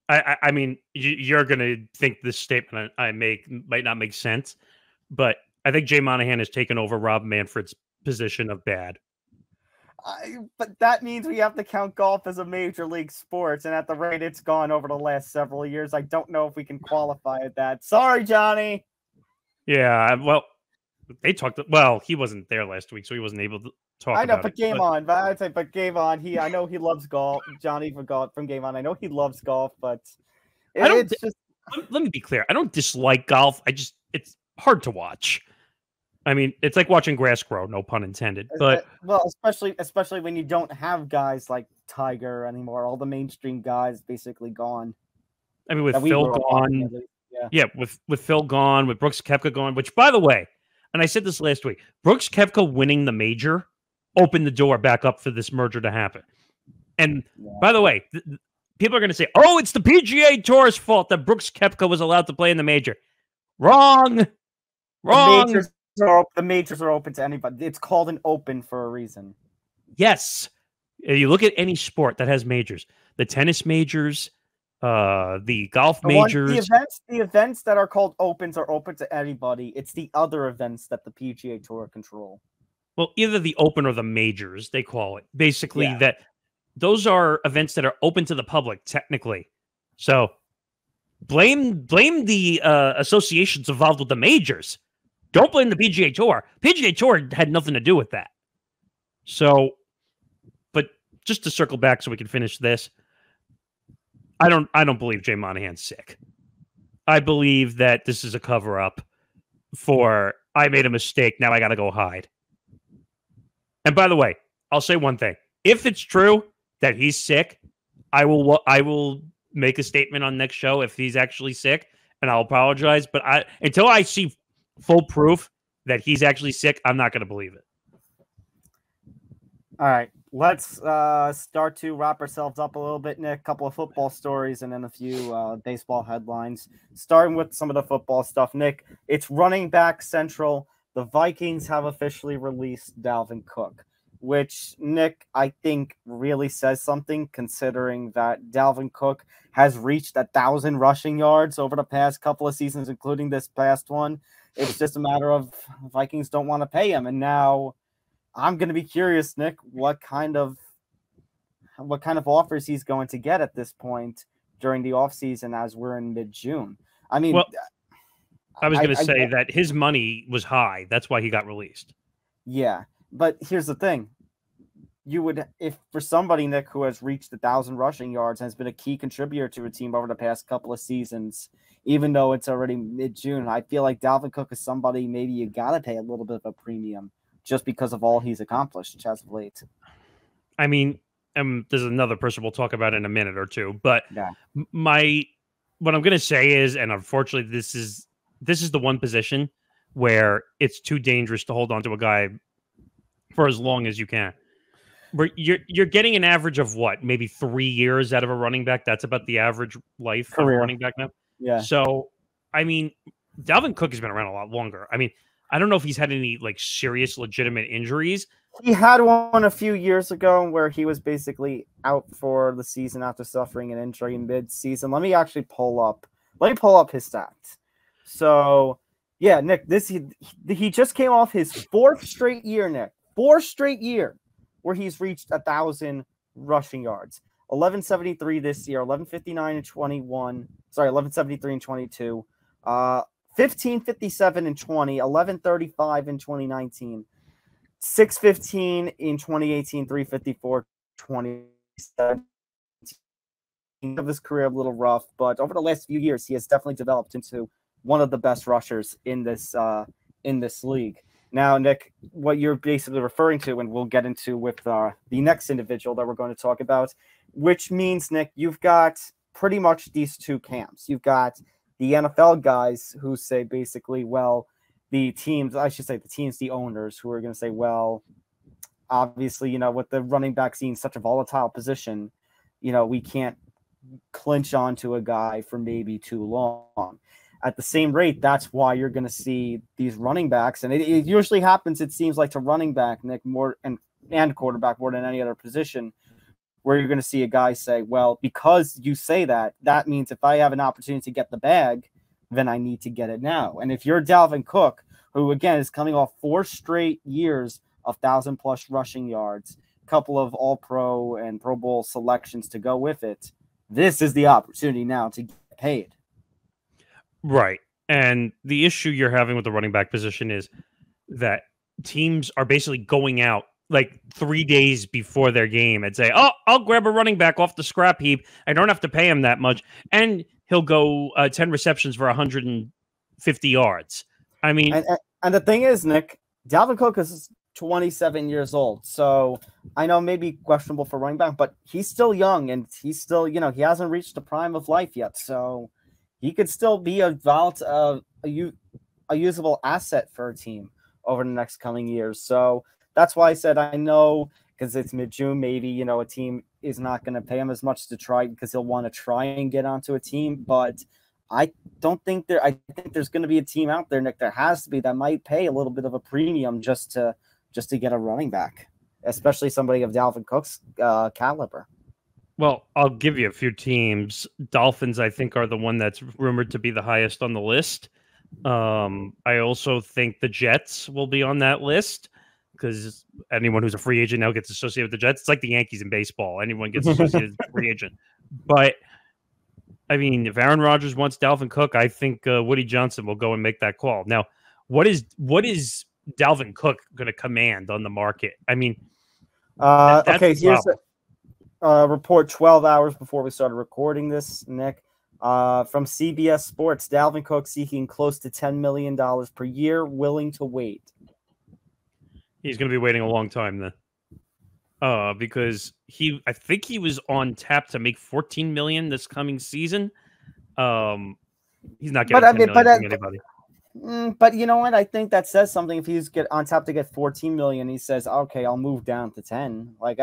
I mean, you're going to think this statement I make might not make sense, but I think Jay Monahan has taken over Rob Manfred's position of bad. But that means we have to count golf as a major league sport, and at the rate it's gone over the last several years, I don't know if we can qualify at that. Sorry, Johnny. Yeah, well, they talked. Well, he wasn't there last week, so he wasn't able to talk. I know, about but Game On. But I'd say, but Game On. I know he loves golf. Johnny from Game On. I know he loves golf, but it's just. Let me be clear. I don't dislike golf. It's hard to watch. I mean, it's like watching grass grow, no pun intended. But well, especially when you don't have guys like Tiger anymore. All the mainstream guys basically gone. I mean, with Phil gone, with Phil gone, with Brooks Koepka gone. Which, by the way, and I said this last week, Brooks Koepka winning the major opened the door back up for this merger to happen. And by the way, people are going to say, "Oh, it's the PGA Tour's fault that Brooks Koepka was allowed to play in the major." Wrong. The majors are open to anybody. It's called an open for a reason. Yes. You look at any sport that has majors, the tennis majors, the golf majors. The events that are called opens are open to anybody. It's the other events that the PGA Tour control. Well, either the open or the majors, they call it. Basically, that those are events that are open to the public, technically. So blame the associations involved with the majors. Don't blame the PGA Tour. PGA Tour had nothing to do with that. So, but just to circle back so we can finish this, I don't believe Jay Monahan's sick. I believe that this is a cover-up for I made a mistake, now I got to go hide. And by the way, I'll say one thing. If it's true that he's sick, I will make a statement on next show if he's actually sick, and I'll apologize. But until I see full proof that he's actually sick, I'm not going to believe it. All right, let's start to wrap ourselves up a little bit, Nick. A couple of football stories and then a few baseball headlines. Starting with some of the football stuff, Nick. It's running back central. The Vikings have officially released Dalvin Cook. which Nick, I think, really says something considering that Dalvin Cook has reached 1,000 rushing yards over the past couple of seasons, including this past one. It's just a matter of Vikings don't want to pay him. And now I'm going to be curious, Nick, what kind of offers he's going to get at this point during the offseason as we're in mid-June. I mean, well, I was going to say that his money was high. That's why he got released. Yeah, but here's the thing. You would, if for somebody, Nick, who has reached 1,000 rushing yards and has been a key contributor to a team over the past couple of seasons, even though it's already mid-June, I feel like Dalvin Cook is somebody maybe you got to pay a little bit of a premium just because of all he's accomplished as of late. I mean, there's another person we'll talk about in a minute or two, but yeah. What I'm going to say is, and unfortunately, this is the one position where it's too dangerous to hold on to a guy for as long as you can. Where you're getting an average of what, maybe 3 years out of a running back. That's about the average life of a running back now. Yeah. So, I mean, Dalvin Cook has been around a lot longer. I mean, I don't know if he's had any like serious, legitimate injuries. He had one a few years ago where he was basically out for the season after suffering an injury in mid-season. Let me pull up his stats. So, yeah, Nick, he just came off his fourth straight year, Nick. Fourth straight year where he's reached 1,000 rushing yards. 1173 this year, 1159 and 21. Sorry, 1173 and 22. 1557 and 20, 1135 in 2019. 615 in 2018, 354, 2017. Of his career a little rough, but over the last few years, he has definitely developed into one of the best rushers in this league. Now, Nick, what you're basically referring to, and we'll get into with the next individual that we're going to talk about, which means, Nick, you've got pretty much these two camps. You've got the NFL guys who say basically, well, the owners who are going to say, well, obviously, with the running back being such a volatile position, we can't clinch onto a guy for maybe too long. At the same rate, that's why you're going to see these running backs, and it usually happens, it seems like, to running back, Nick, more and quarterback more than any other position, where you're going to see a guy say, well, because you say that means if I have an opportunity to get the bag, then I need to get it now. And if you're Dalvin Cook, who, again, is coming off 4 straight years of 1,000-plus rushing yards, a couple of All-Pro and Pro Bowl selections to go with it, this is the opportunity now to get paid. Right. And the issue you're having with the running back position is that teams are basically going out like 3 days before their game and say, oh, I'll grab a running back off the scrap heap. I don't have to pay him that much. And he'll go 10 receptions for 150 yards. I mean, and the thing is, Nick, Dalvin Cook is 27 years old. So I know maybe questionable for running back, but he's still young and he's still, he hasn't reached the prime of life yet. So he could still be a usable asset for a team over the next coming years. So that's why I said, I know, because it's mid-June, maybe, a team is not going to pay him as much to try because he'll want to try and get onto a team. But I think there's going to be a team out there, Nick, there has to be, that might pay a little bit of a premium just to get a running back, especially somebody of Dalvin Cook's caliber. Well, I'll give you a few teams. Dolphins, I think, are the one that's rumored to be the highest on the list. I also think the Jets will be on that list because anyone who's a free agent now gets associated with the Jets. It's like the Yankees in baseball. Anyone gets associated with a free agent. But, I mean, if Aaron Rodgers wants Dalvin Cook, I think Woody Johnson will go and make that call. Now, what is Dalvin Cook going to command on the market? I mean, okay, here's a report 12 hours before we started recording this, Nick. From CBS Sports, Dalvin Cook seeking close to $10 million per year, willing to wait. He's going to be waiting a long time then, because I think he was on tap to make $14 million this coming season. He's not getting $10 million from anybody. But you know what? I think that says something. If he's on top to get $14 million, he says, "Okay, I'll move down to 10." Like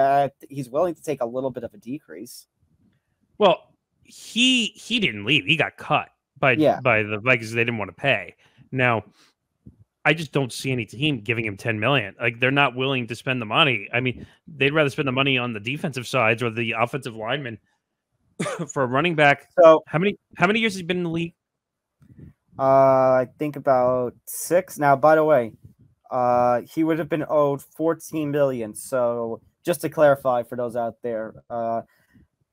he's willing to take a little bit of a decrease. Well, he didn't leave; he got cut by the Vikings. They didn't want to pay. Now, I just don't see any team giving him $10 million. Like, they're not willing to spend the money. I mean, they'd rather spend the money on the defensive sides or the offensive linemen for a running back. So how many years has he been in the league? I think about 6. Now, by the way, he would have been owed $14 million. So just to clarify for those out there,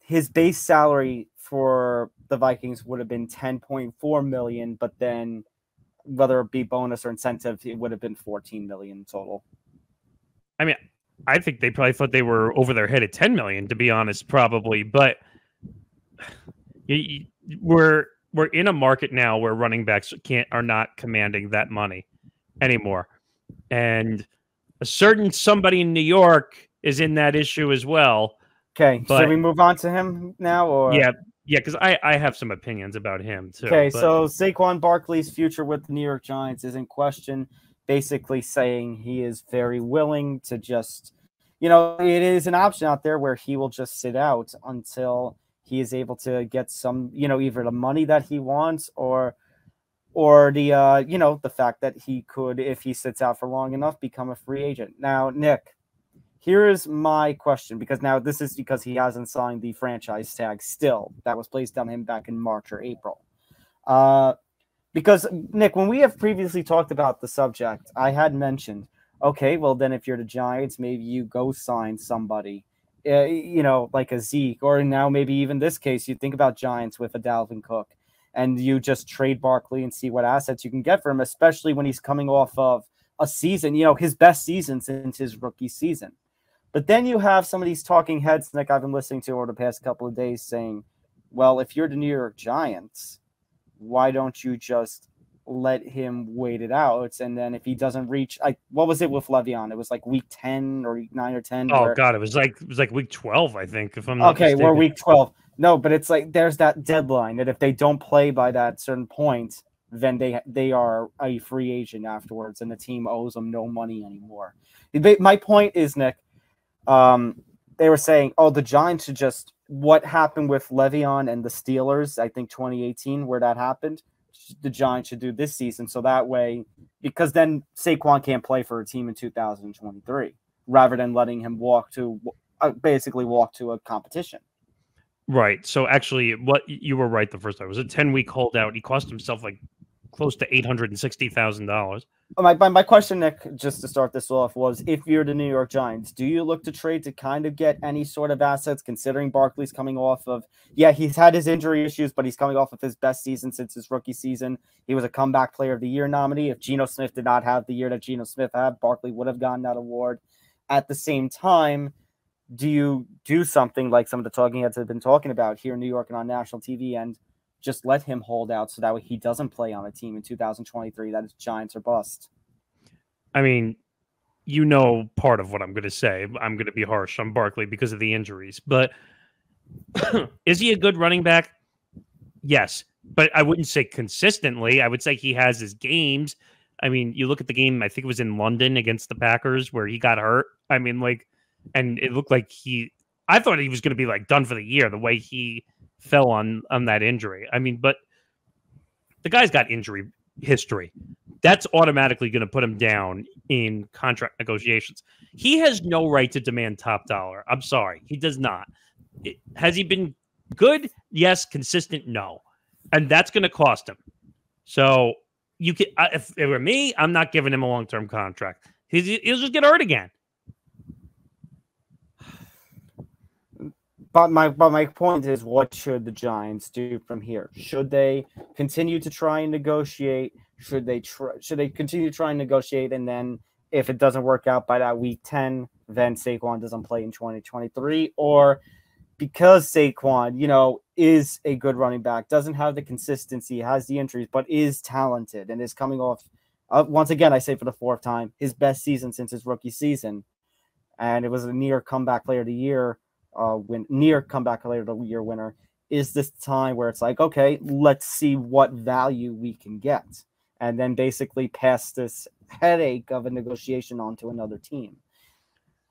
his base salary for the Vikings would have been $10.4 million, but then whether it be bonus or incentive, it would have been $14 million total. I mean, I think they probably thought they were over their head at $10 million, to be honest, probably. But we're in a market now where running backs are not commanding that money anymore, and a certain somebody in New York is in that issue as well. Okay, should we move on to him now, or yeah, because I have some opinions about him too. Okay, so Saquon Barkley's future with the New York Giants is in question, basically saying he is very willing to just, it is an option out there where he will just sit out until he is able to get some, either the money that he wants or the, the fact that he could, if he sits out for long enough, become a free agent. Now, Nick, here is my question, because now this is because he hasn't signed the franchise tag still that was placed on him back in March or April. Because, Nick, when we have previously talked about the subject, I had mentioned, okay, well, then if you're the Giants, maybe you go sign somebody, like a Zeke, or now maybe even this case, you think about Giants with a Dalvin Cook, and you just trade Barkley and see what assets you can get for him, especially when he's coming off of a season, his best season since his rookie season. But then you have some of these talking heads that I've been listening to over the past couple of days saying, well, if you're the New York Giants, why don't you just let him wait it out? And then if he doesn't reach, what was it with Le'Veon? It was like week 10 or 9 or 10. Oh, God, it was like week 12, I think, if I'm not mistaken. Okay, we're week 12. No, but it's like there's that deadline that if they don't play by that certain point, then they are a free agent afterwards, and the team owes them no money anymore. My point is, Nick, they were saying, the Giants should just, what happened with Le'Veon and the Steelers, I think 2018, where that happened, the Giants should do this season. So that way, because then Saquon can't play for a team in 2023, rather than letting him basically walk to a competition. Right. So actually, what you were right the first time. It was a 10-week holdout. He cost himself like close to $860,000. My question, Nick, just to start this off, was if you're the New York Giants, do you look to trade to kind of get any sort of assets, considering Barkley's coming off of, he's had his injury issues, but he's coming off of his best season since his rookie season. He was a comeback player of the year nominee. If Geno Smith did not have the year that Geno Smith had, Barkley would have gotten that award. At the same time, do you do something like some of the talking heads have been talking about here in New York and on national TV and just let him hold out so that way he doesn't play on a team in 2023 that is Giants or bust? I mean, part of what I'm going to say. I'm going to be harsh on Barkley because of the injuries. But is he a good running back? Yes. But I wouldn't say consistently. I would say he has his games. I mean, you look at the game, I think it was in London against the Packers where he got hurt. I mean, and it looked like I thought he was going to be done for the year the way he fell on that injury. I mean, but the guy's got injury history. That's automatically going to put him down in contract negotiations. He has no right to demand top dollar. I'm sorry. He does not. Has he been good? Yes. Consistent? No. And that's going to cost him. So if it were me, I'm not giving him a long-term contract. He'll just get hurt again. But my point is, what should the Giants do from here? Should they continue to try and negotiate? Should they continue to try and negotiate, and then if it doesn't work out by that week 10, then Saquon doesn't play in 2023? Or because Saquon, is a good running back, doesn't have the consistency, has the injuries, but is talented and is coming off, once again, I say for the fourth time, his best season since his rookie season, and it was a near comeback player of the year. Near comeback player of the year winner. Is this time where it's like, okay, let's see what value we can get, and then basically pass this headache of a negotiation on to another team?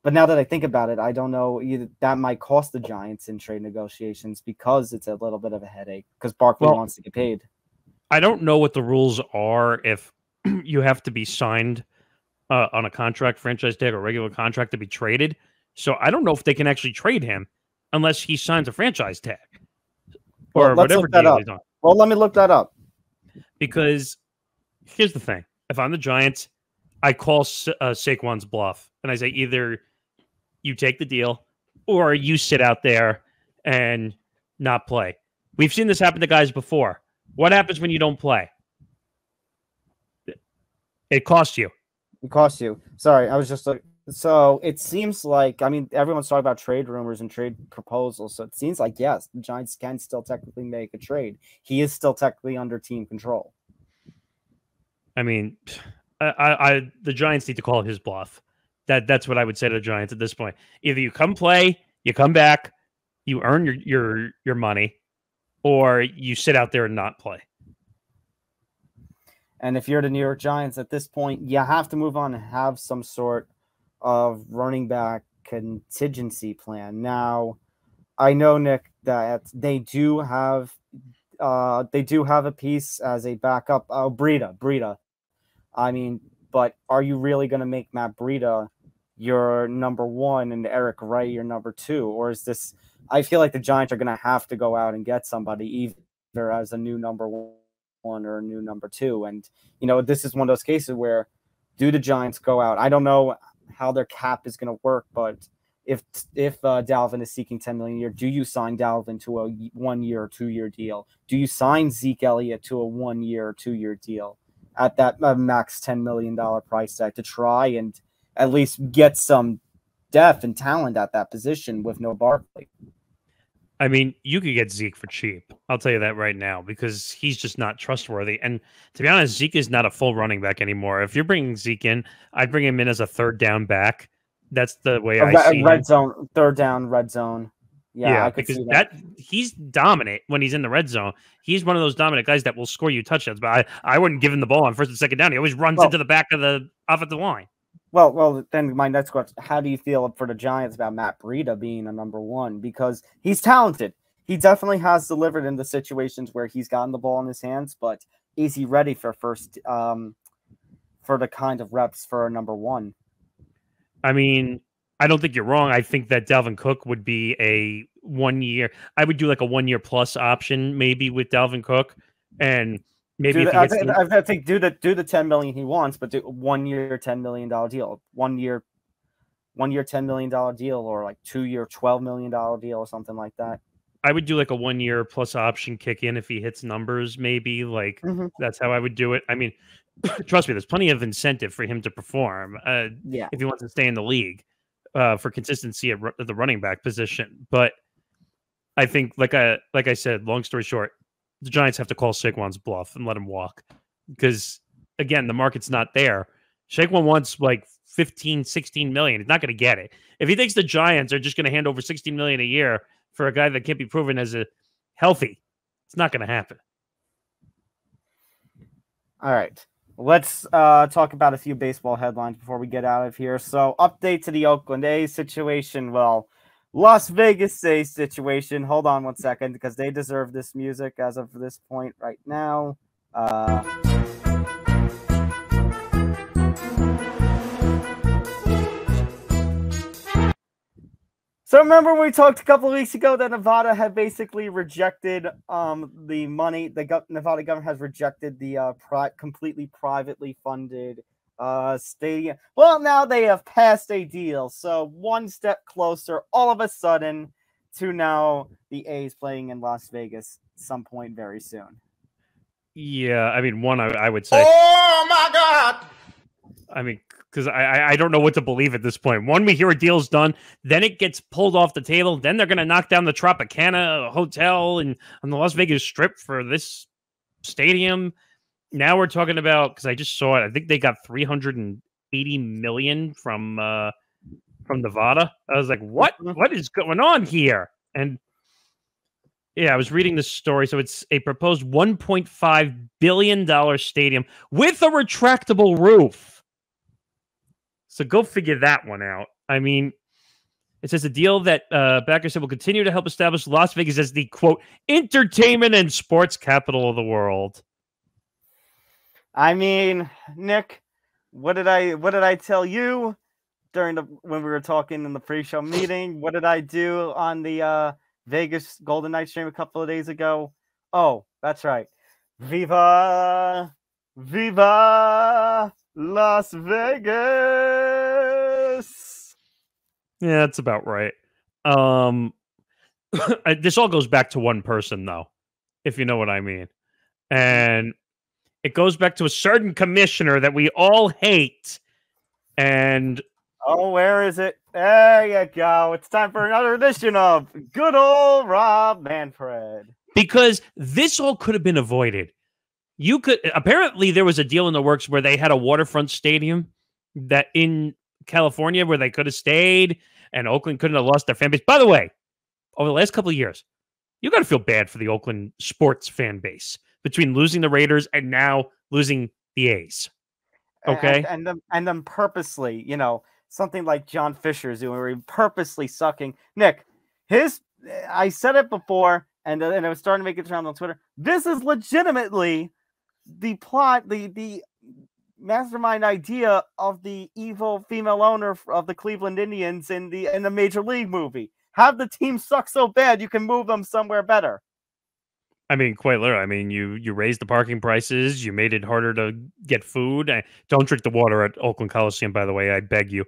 But now that I think about it, I don't know, that might cost the Giants in trade negotiations because it's a little bit of a headache because Barkley wants to get paid. I don't know what the rules are if you have to be signed on a contract, franchise tag, or regular contract to be traded. So I don't know if they can actually trade him unless he signs a franchise tag or whatever deal he's on. Well, let me look that up. Because here's the thing. If I'm the Giants, I call Saquon's bluff. And I say either you take the deal or you sit out there and not play. We've seen this happen to guys before. What happens when you don't play? It costs you. It costs you. Sorry, I was just like, so it seems like, I mean, everyone's talking about trade rumors and trade proposals. So it seems like, yes, the Giants can still technically make a trade. He is still technically under team control. I mean, the Giants need to call his bluff. That's what I would say to the Giants at this point. Either you come play, you come back, you earn your money, or you sit out there and not play. And if you're the New York Giants at this point, you have to move on and have some sort of running back contingency plan. Now, I know, Nick, that they do have a piece as a backup. Breida. I mean, but are you really going to make Matt Breida your number one and Eric Wright your number two? Or is this, I feel like the Giants are going to have to go out and get somebody either as a new number one or a new number two. And, you know, this is one of those cases where do the Giants go out? I don't know how their cap is going to work, but if Dalvin is seeking $10 million a year, do you sign Dalvin to a 1 year or 2 year deal? Do you sign Zeke Elliott to a 1 year or 2 year deal at that max $10 million price tag to try and at least get some depth and talent at that position with no Barkley? I mean, you could get Zeke for cheap. I'll tell you that right now, because he's just not trustworthy. And to be honest, Zeke is not a full running back anymore. If you're bringing Zeke in, I'd bring him in as a third down back. That's the way I see red zone, third down, red zone. Yeah, I could because see that. he's dominant when he's in the red zone. He's one of those dominant guys that will score you touchdowns. But I wouldn't give him the ball on first and second down. He always runs into the back of the offensive line. Well, then my next question, how do you feel for the Giants about Matt Breida being a number one? Because he's talented. He definitely has delivered in the situations where he's gotten the ball in his hands, but is he ready for the kind of reps for a number one? I mean, I don't think you're wrong. I think that Dalvin Cook would be a 1 year. I would do like a 1 year plus option maybe with Dalvin Cook, and maybe I think do the $10 million he wants, but do 1 year $10 million deal, 1 year $10 million deal, or like 2 year $12 million deal or something like that. I would do like a 1 year plus option kick in if he hits numbers. Maybe that's how I would do it. I mean, trust me, there's plenty of incentive for him to perform. If he wants to stay in the league for consistency at the running back position. But I think, like I said, long story short, the Giants have to call Saquon's bluff and let him walk, because again, the market's not there. Saquon wants like 15, 16 million. He's not going to get it. If he thinks the Giants are just going to hand over 16 million a year for a guy that can't be proven as a healthy, it's not going to happen. All right. Let's talk about a few baseball headlines before we get out of here. So, update to the Oakland A's situation. Well, Las Vegas A's situation. Hold on 1 second, because they deserve this music as of this point right now. So remember we talked a couple of weeks ago that Nevada had basically rejected the money. The Nevada government has rejected the completely privately funded stadium. Well, now they have passed a deal. So one step closer, all of a sudden, to now the A's playing in Las Vegas some point very soon. Yeah, I mean, I would say. Oh, my God! I mean, because I don't know what to believe at this point. One, we hear a deal's done, then it gets pulled off the table, then they're going to knock down the Tropicana Hotel on the Las Vegas Strip for this stadium. Now we're talking about, because I just saw it, I think they got $380 million from Nevada. I was like, what is going on here? And yeah, I was reading this story. So it's a proposed $1.5 billion stadium with a retractable roof. So go figure that one out. I mean, it says a deal that backers said will continue to help establish Las Vegas as the, quote, entertainment and sports capital of the world. I mean, Nick, what did I tell you when we were talking in the pre-show meeting? What did I do on the Vegas Golden Knights stream a couple of days ago? Oh, that's right. Viva Las Vegas. Yeah, that's about right. This all goes back to one person, though, if you know what I mean. And it goes back to a certain commissioner that we all hate. And oh, where is it? There you go. It's time for another edition of Good Old Rob Manfred. Because this all could have been avoided. Apparently there was a deal in the works where they had a waterfront stadium that in California where they could have stayed and Oakland couldn't have lost their fan base. By the way, over the last couple of years, you got to feel bad for the Oakland sports fan base between losing the Raiders and now losing the A's. Okay. And them purposely, something like John Fisher's doing, purposely sucking. Nick, I said it before, and I was starting to make it around on Twitter. This is legitimately the plot, the mastermind idea of the evil female owner of the Cleveland Indians in the Major League movie. Have the team suck so bad you can move them somewhere better. I mean, quite literally. I mean, you raised the parking prices. You made it harder to get food. Don't drink the water at Oakland Coliseum, by the way. I beg you.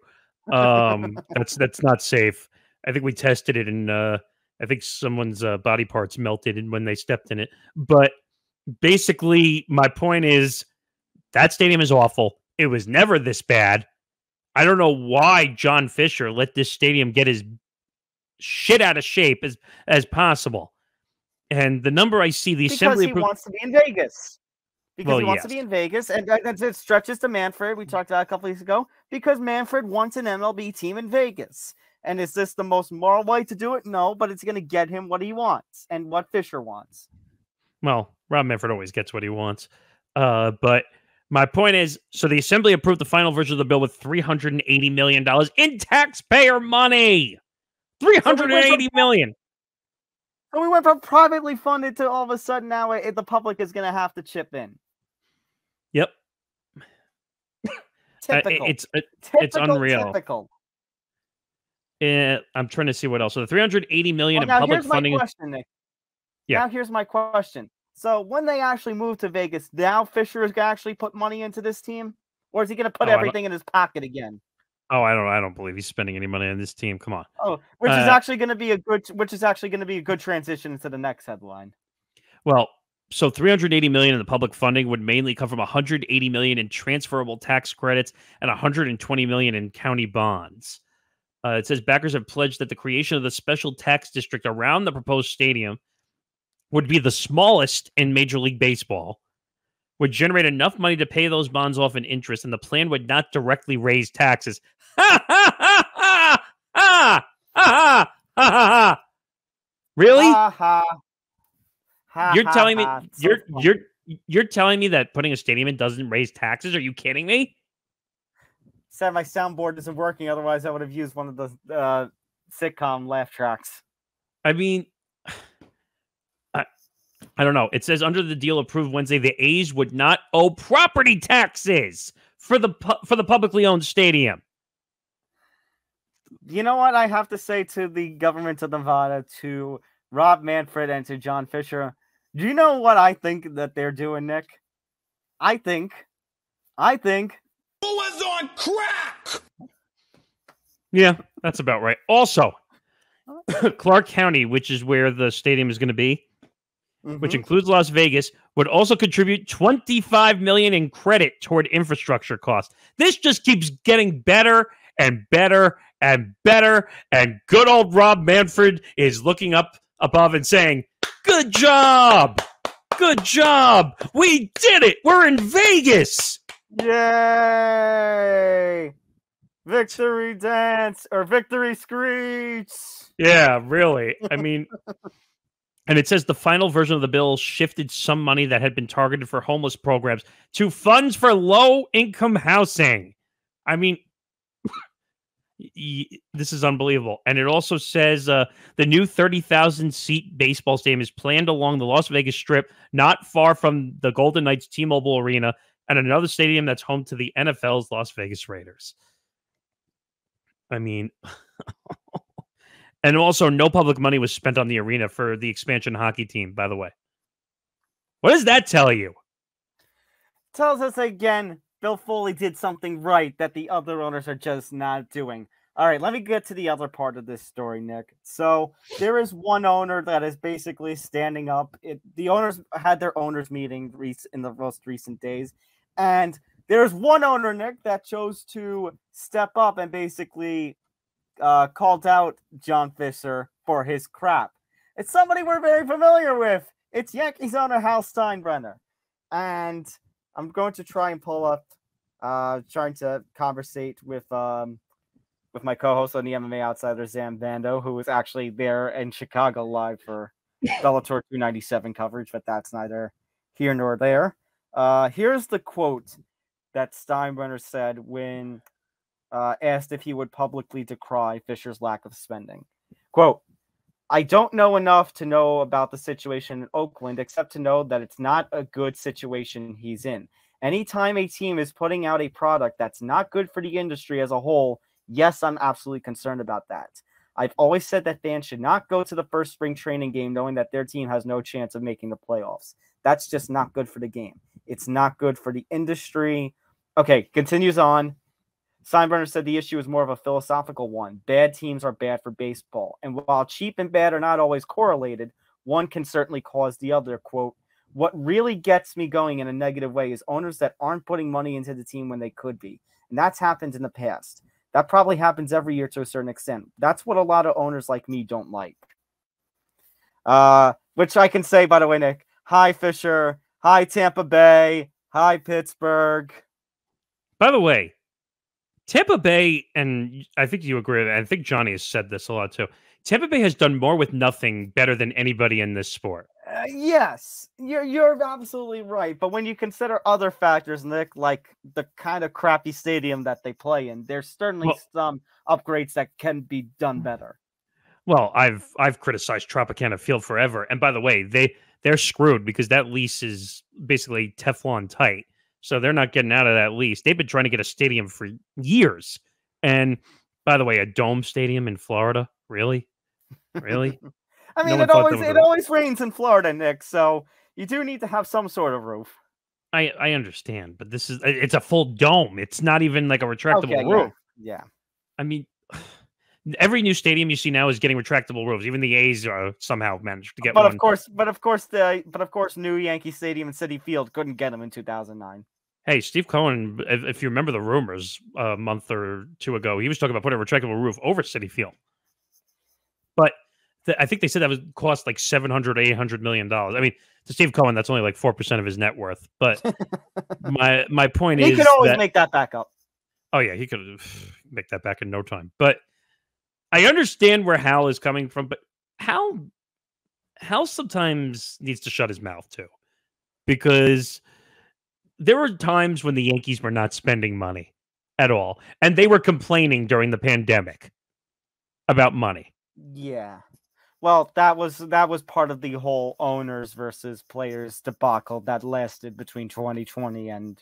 That's not safe. I think we tested it, and I think someone's body parts melted when they stepped in it. But basically, my point is that stadium is awful. It was never this bad. I don't know why John Fisher let this stadium get as shit out of shape as possible. And the number I see, the assembly... Because he wants to be in Vegas. Because he wants to be in Vegas, and it stretches to Manfred. We talked about it a couple weeks ago. Because Manfred wants an MLB team in Vegas. And is this the most moral way to do it? No, but it's going to get him what he wants and what Fisher wants. Well, Rob Manfred always gets what he wants. But my point is, so the assembly approved the final version of the bill with $380 million in taxpayer money. $380 million. So we went from privately funded to all of a sudden now the public is going to have to chip in. Yep. Typical. It's unreal. Typical. I'm trying to see what else. So the $380 million in public funding. Now here's my question, Nick. Yeah. Now here's my question. So when they actually move to Vegas, now Fisher is going to actually put money into this team? Or is he going to put everything in his pocket again? Oh, I don't believe he's spending any money on this team. Come on. Oh, which is actually going to be a good transition to the next headline. Well, so $380 million in the public funding would mainly come from $180 million in transferable tax credits and $120 million in county bonds. It says backers have pledged that the creation of the special tax district around the proposed stadium would be the smallest in Major League Baseball, would generate enough money to pay those bonds off in interest, and the plan would not directly raise taxes. Ha ha ha ha ha ha ha ha! Really? Ha ha. You're telling me you're telling me that putting a stadium in doesn't raise taxes? Are you kidding me? Sad my soundboard isn't working. Otherwise, I would have used one of the sitcom laugh tracks. I mean, I don't know. It says under the deal approved Wednesday, the A's would not owe property taxes for the publicly owned stadium. You know what I have to say to the government of Nevada, to Rob Manfred, and to John Fisher? Do you know what I think that they're doing, Nick? I think. Who was on crack? Yeah, that's about right. Also, Clark County, which is where the stadium is going to be, which includes Las Vegas, would also contribute $25 million in credit toward infrastructure costs. This just keeps getting better and better and better, and good old Rob Manfred is looking up above and saying, "Good job! Good job! We did it! We're in Vegas!" Yay! Victory dance or victory screech. Yeah, really. I mean, and it says the final version of the bill shifted some money that had been targeted for homeless programs to funds for low-income housing. I mean, this is unbelievable. And it also says the new 30,000-seat baseball stadium is planned along the Las Vegas Strip, not far from the Golden Knights T-Mobile Arena, and another stadium that's home to the NFL's Las Vegas Raiders. I mean, and also no public money was spent on the arena for the expansion hockey team, by the way. What does that tell you? Tells us again, Bill Foley did something right that the other owners are just not doing. All right, let me get to the other part of this story, Nick. So there is one owner that is basically standing up. The owners had their owners meeting in the most recent days, and there's one owner, Nick, that chose to step up and basically called out John Fisher for his crap. It's somebody we're very familiar with. It's Yankees owner Hal Steinbrenner. And I'm going to try and pull up, trying to conversate with my co-host on the MMA Outsider, Zam Bando, who was actually there in Chicago live for Bellator 297 coverage, but that's neither here nor there. Here's the quote that Steinbrenner said when asked if he would publicly decry Fisher's lack of spending. Quote, "I don't know enough to know about the situation in Oakland, except to know that it's not a good situation he's in. Anytime a team is putting out a product that's not good for the industry as a whole, yes, I'm absolutely concerned about that. I've always said that fans should not go to the first spring training game knowing that their team has no chance of making the playoffs. That's just not good for the game. It's not good for the industry." Okay, continues on. Steinbrenner said the issue is more of a philosophical one. Bad teams are bad for baseball. And while cheap and bad are not always correlated, one can certainly cause the other. Quote, "What really gets me going in a negative way is owners that aren't putting money into the team when they could be. And that's happened in the past. That probably happens every year to a certain extent. That's what a lot of owners like me don't like." Which I can say, by the way, Nick. Hi, Fisher. Hi, Tampa Bay. Hi, Pittsburgh. By the way, Tampa Bay, and I think you agree with it, I think Johnny has said this a lot too. Tampa Bay has done more with nothing better than anybody in this sport. Yes, you're absolutely right. But when you consider other factors, Nick, like the kind of crappy stadium that they play in, there's certainly some upgrades that can be done better. Well, I've criticized Tropicana Field forever, and by the way, they're screwed because that lease is basically Teflon tight. So they're not getting out of that lease. They've been trying to get a stadium for years. And by the way, a dome stadium in Florida? Really? Really? I mean, it always rains in Florida, Nick, so you do need to have some sort of roof. I understand, but it's a full dome. It's not even like a retractable roof. Yeah. I mean, every new stadium you see now is getting retractable roofs. Even the A's somehow managed to get one. But of course, new Yankee Stadium and Citi Field couldn't get them in 2009. Hey, Steve Cohen, if you remember the rumors a month or two ago, he was talking about putting a retractable roof over Citi Field. But I think they said that would cost like $700, $800 million. I mean, to Steve Cohen, that's only like 4% of his net worth. But my point is, he could always make that back up. Oh yeah, he could make that back in no time. But I understand where Hal is coming from. But Hal sometimes needs to shut his mouth too, because there were times when the Yankees were not spending money at all, and they were complaining during the pandemic about money. Yeah. Well, that was part of the whole owners versus players debacle that lasted between 2020 and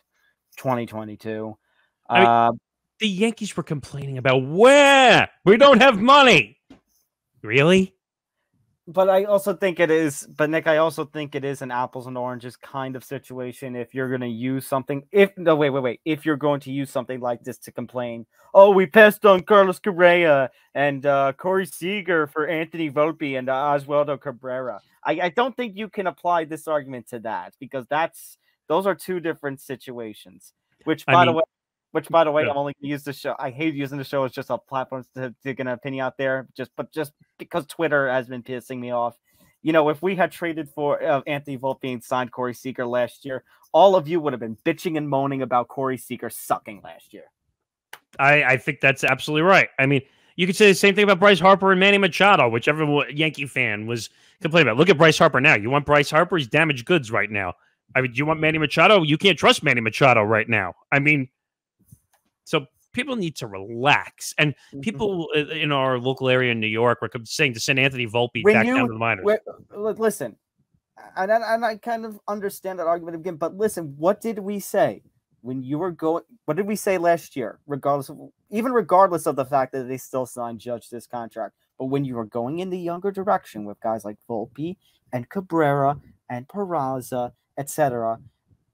2022. I mean, the Yankees were complaining about where we don't have money. Really? But I also think it is, Nick, I also think it is an apples and oranges kind of situation. If you're going to use something, if you're going to use something like this to complain, oh, we passed on Carlos Correa and Corey Seager for Anthony Volpe and Oswaldo Cabrera. I don't think you can apply this argument to that, because those are two different situations. Which, by the way, I'm only going to use the show. I hate using the show as just a platform to get an opinion out there, just because Twitter has been pissing me off. You know, if we had traded for Anthony Volpe and signed Corey Seager last year, all of you would have been bitching and moaning about Corey Seager sucking last year. I think that's absolutely right. I mean, you could say the same thing about Bryce Harper and Manny Machado, whichever Yankee fan was complaining about. Look at Bryce Harper now. You want Bryce Harper? He's damaged goods right now. I mean, do you want Manny Machado? You can't trust Manny Machado right now. I mean, so people need to relax. And people in our local area in New York were saying to send Anthony Volpe back down to the minors. Listen, and I kind of understand that argument again, but listen, what did we say? when you were going, what did we say last year? Regardless of the fact that they still signed Judge this contract, but when you were going in the younger direction with guys like Volpe and Cabrera and Peraza, etc.,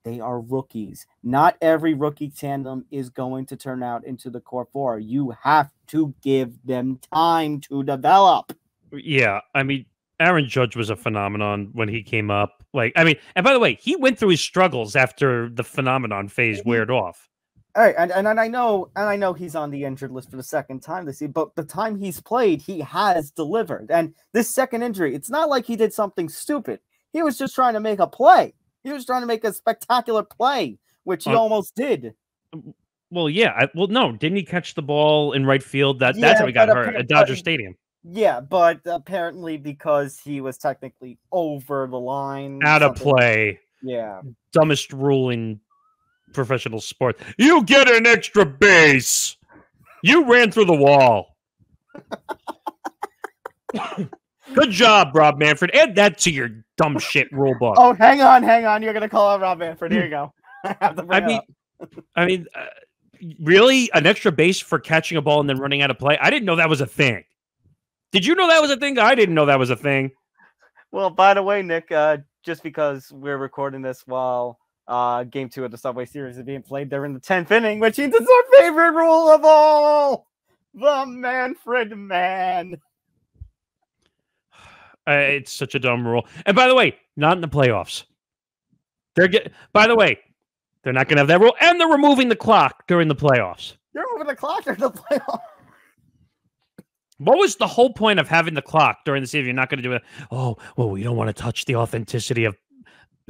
they are rookies. Not every rookie tandem is going to turn out into the core four. You have to give them time to develop. Yeah, I mean, Aaron Judge was a phenomenon when he came up. And by the way, he went through his struggles after the phenomenon phase weared off. All right, and I know he's on the injured list for the second time this year, but the time he's played, he has delivered. And this second injury, it's not like he did something stupid. He was just trying to make a play. He was trying to make a spectacular play, which he almost did. Well, yeah. No, didn't he catch the ball in right field? That's how he got hurt at Dodger Stadium. Yeah, but apparently because he was technically over the line. Out of play. Yeah. Dumbest rule in professional sport. You get an extra base. You ran through the wall. Good job, Rob Manfred. Add that to your dumb shit rule book. Oh, hang on. You're going to call out Rob Manfred. Here you go. I mean, really? An extra base for catching a ball and then running out of play? I didn't know that was a thing. Did you know that was a thing? I didn't know that was a thing. Well, by the way, Nick, just because we're recording this while Game 2 of the Subway Series is being played, they're in the 10th inning, which means it's our favorite rule of all. The Manfred Man. It's such a dumb rule. And by the way, not in the playoffs. By the way, they're not going to have that rule. And they're removing the clock during the playoffs. They're removing the clock during the playoffs. What was the whole point of having the clock during the season? You're not going to do it. Oh, well, we don't want to touch the authenticity of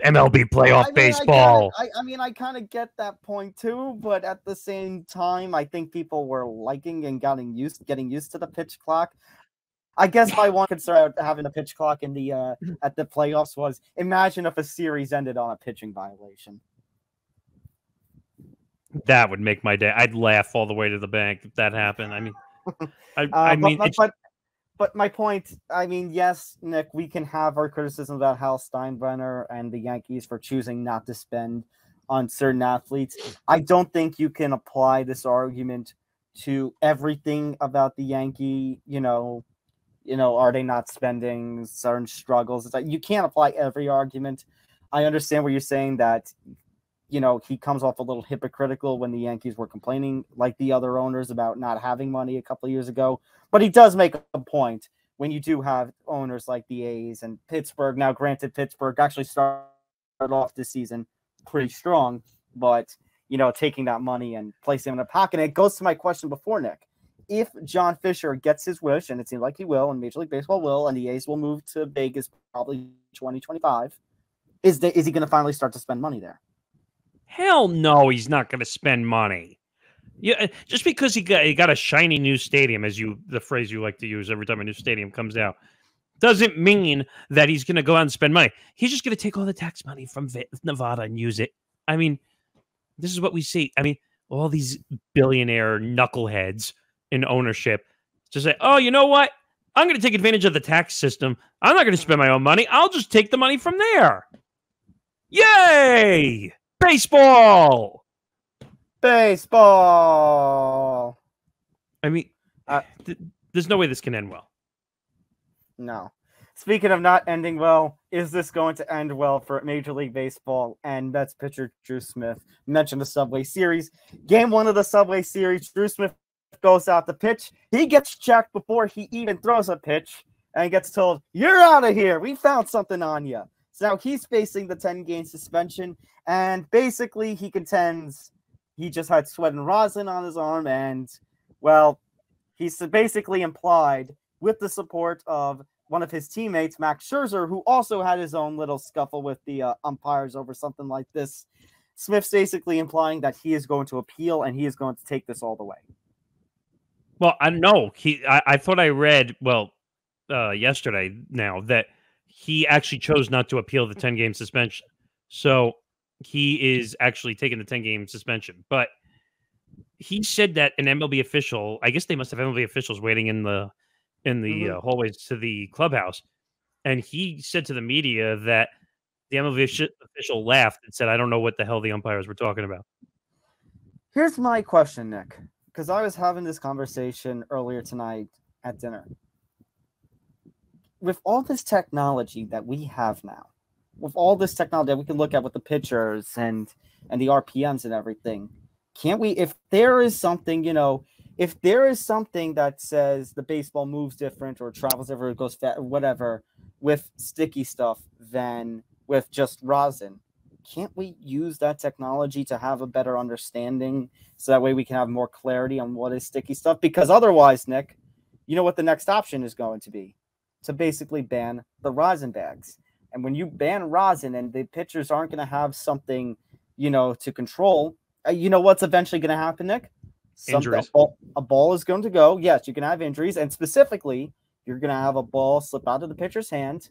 MLB playoff baseball. I kind of get that point too, but at the same time, I think people were liking and getting used to the pitch clock. I guess my one concern about having a pitch clock in the at the playoffs was, imagine if a series ended on a pitching violation. That would make my day. I'd laugh all the way to the bank if that happened. I mean, but my point, yes, Nick, we can have our criticism about Hal Steinbrenner and the Yankees for choosing not to spend on certain athletes. I don't think you can apply this argument to everything about the Yankee, are they not spending, certain struggles? It's like you can't apply every argument. I understand what you're saying that, he comes off a little hypocritical when the Yankees were complaining like the other owners about not having money a couple of years ago. But he does make a point when you do have owners like the A's and Pittsburgh. Now, granted, Pittsburgh actually started off this season pretty strong, but, taking that money and placing it in a pocket. And it goes to my question before, Nick. If John Fisher gets his wish, and it seems like he will, and Major League Baseball will, and the A's will move to Vegas probably 2025, is he going to finally start to spend money there? Hell no, he's not going to spend money. Yeah, just because he got a shiny new stadium, the phrase you like to use every time a new stadium comes out, doesn't mean that he's going to go out and spend money. He's just going to take all the tax money from Nevada and use it. I mean, this is what we see. I mean, all these billionaire knuckleheads in ownership to say, oh, you know what? I'm going to take advantage of the tax system. I'm not going to spend my own money. I'll just take the money from there. Yay! Baseball! I mean, there's no way this can end well. No. Speaking of not ending well, is this going to end well for Major League Baseball and Mets pitcher Drew Smith? Mentioned the Subway Series. Game 1 of the Subway Series, Drew Smith goes out to pitch. He gets checked before he even throws a pitch and gets told, "You're out of here. We found something on you." So now he's facing the 10-game suspension, and basically he contends he just had sweat and rosin on his arm, and, well, he's basically implied, with the support of one of his teammates, Max Scherzer, who also had his own little scuffle with the umpires over something like this. Smith's basically implying that he is going to appeal, and he is going to take this all the way. Well, I know. I thought I read, yesterday now, that he actually chose not to appeal the 10-game suspension. So he is actually taking the 10-game suspension. But he said that an MLB official, I guess they must have MLB officials waiting in the hallways to the clubhouse. And he said to the media that the MLB official laughed and said, "I don't know what the hell the umpires were talking about." Here's my question, Nick, because I was having this conversation earlier tonight at dinner. With all this technology that we have now, with all this technology that we can look at with the pictures and the RPMs and everything, can't we, if there is something, if there is something that says the baseball moves different or travels different, or goes fast, whatever, with sticky stuff than with just rosin, can't we use that technology to have a better understanding so that way we can have more clarity on what is sticky stuff? Because otherwise, Nick, you know what the next option is going to be? To basically ban the rosin bags. And when you ban rosin and the pitchers aren't going to have something, to control, you know what's eventually going to happen, Nick? Injuries. A ball is going to go. Yes, you can have injuries. And specifically, you're going to have a ball slip out of the pitcher's hand,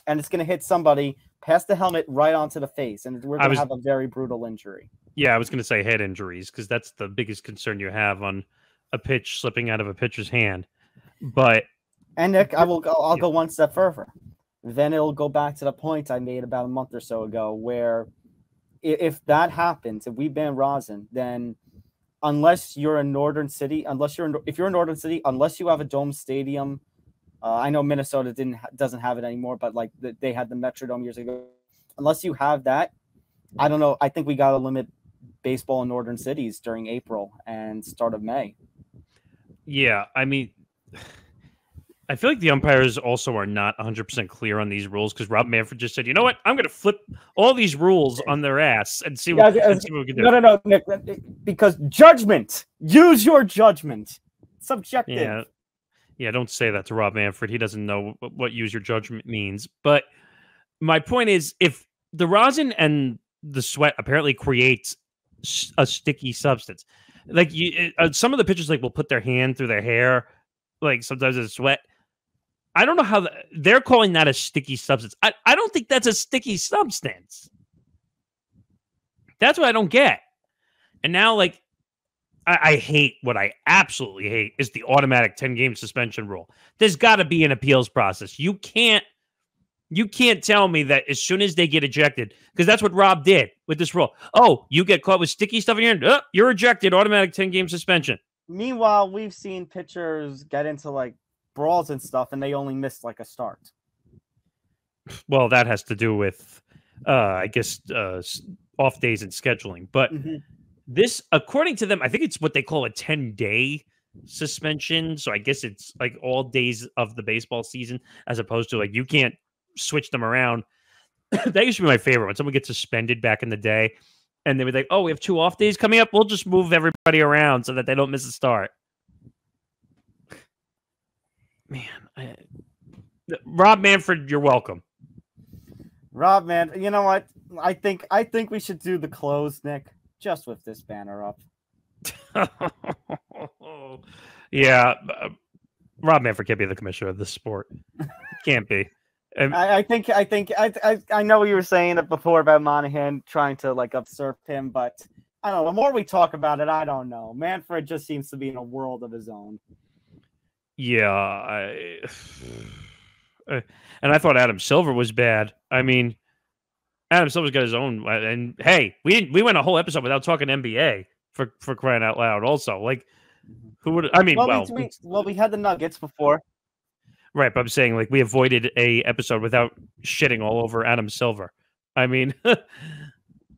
and it's going to hit somebody past the helmet right onto the face. And we're going to have a very brutal injury. Yeah, I was going to say head injuries, because that's the biggest concern you have on a pitch slipping out of a pitcher's hand. But and Nick, I'll go one step further. Then it'll go back to the point I made about a month or so ago, where if that happens, if we ban rosin, then unless you're in Northern City, unless you have a dome stadium, I know Minnesota doesn't have it anymore, but like they had the Metrodome years ago. Unless you have that, I don't know. I think we got to limit baseball in northern cities during April and start of May. Yeah, I mean, I feel like the umpires also are not 100% clear on these rules, because Rob Manfred just said, you know what, I'm going to flip all these rules on their ass and see what we can do. No, Nick, because judgment. Use your judgment. Subjective. Yeah, don't say that to Rob Manfred. He doesn't know what use your judgment means. But my point is, if the rosin and the sweat apparently creates a sticky substance, like some of the pitchers will put their hand through their hair, like sometimes it's sweat. I don't know how they're calling that a sticky substance. I don't think that's a sticky substance. That's what I don't get. And now, I hate, what I absolutely hate is the automatic 10-game suspension rule. There's got to be an appeals process. You can't tell me that as soon as they get ejected, because that's what Rob did with this rule. Oh, you get caught with sticky stuff in your hand. Oh, you're ejected. Automatic 10-game suspension. Meanwhile, we've seen pitchers get into brawls and stuff, and they only missed a start. Well, that has to do with, I guess, off days and scheduling. But this, according to them, I think it's what they call a 10-day suspension. So I guess it's all days of the baseball season, as opposed to you can't switch them around. That used to be my favorite, when someone gets suspended back in the day, and they were like, "Oh, we have 2 off days coming up. We'll just move everybody around so that they don't miss a start." Man, Rob Manfred, you're welcome. Rob, man, you know what? I think we should do the close, Nick, just with this banner up. Yeah, Rob Manfred can't be the commissioner of this sport. Can't be. I know you were saying it before about Monahan trying to usurp him, but I don't know. The more we talk about it, I don't know. Manfred just seems to be in a world of his own. Yeah, and I thought Adam Silver was bad. I mean, Adam Silver's got his own. And hey, we went a whole episode without talking NBA for crying out loud. Also, who would? I mean, we had the Nuggets before. Right, but I'm saying we avoided a episode without shitting all over Adam Silver. I mean, I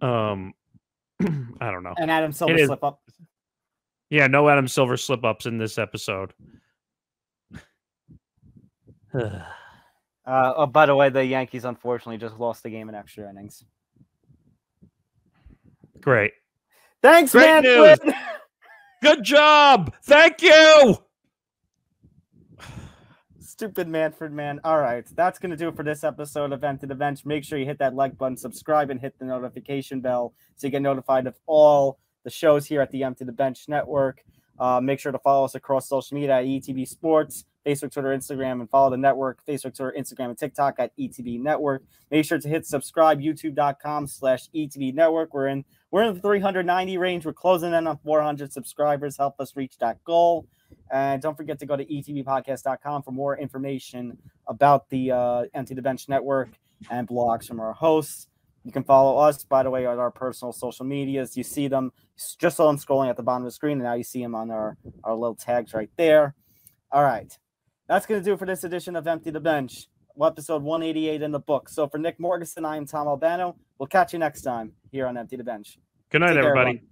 don't know. And Adam Silver slip up. Yeah, no Adam Silver slip ups in this episode. By the way, the Yankees unfortunately just lost the game in extra innings. Great. Thanks, Great Manfred. News. Good job. Thank you. Stupid Manfred, man. All right, that's going to do it for this episode of Empty the Bench. Make sure you hit that like button, subscribe, and hit the notification bell so you get notified of all the shows here at the Empty the Bench Network. Make sure to follow us across social media at ETB Sports, Facebook, Twitter, Instagram, and follow the network, Facebook, Twitter, Instagram, and TikTok at ETB Network. Make sure to hit subscribe, youtube.com/ETB Network. We're in the 390 range. We're closing in on 400 subscribers. Help us reach that goal. And don't forget to go to etbpodcast.com for more information about the Empty the Bench Network and blogs from our hosts. You can follow us, by the way, on our personal social medias. You see them just so I'm scrolling at the bottom of the screen, and now you see them on our little tags right there. All right. That's going to do it for this edition of Empty the Bench, episode 188 in the book. So for Nick Morgasen, I am Tom Albano. We'll catch you next time here on Empty the Bench. Good night, Take care, everybody. everyone.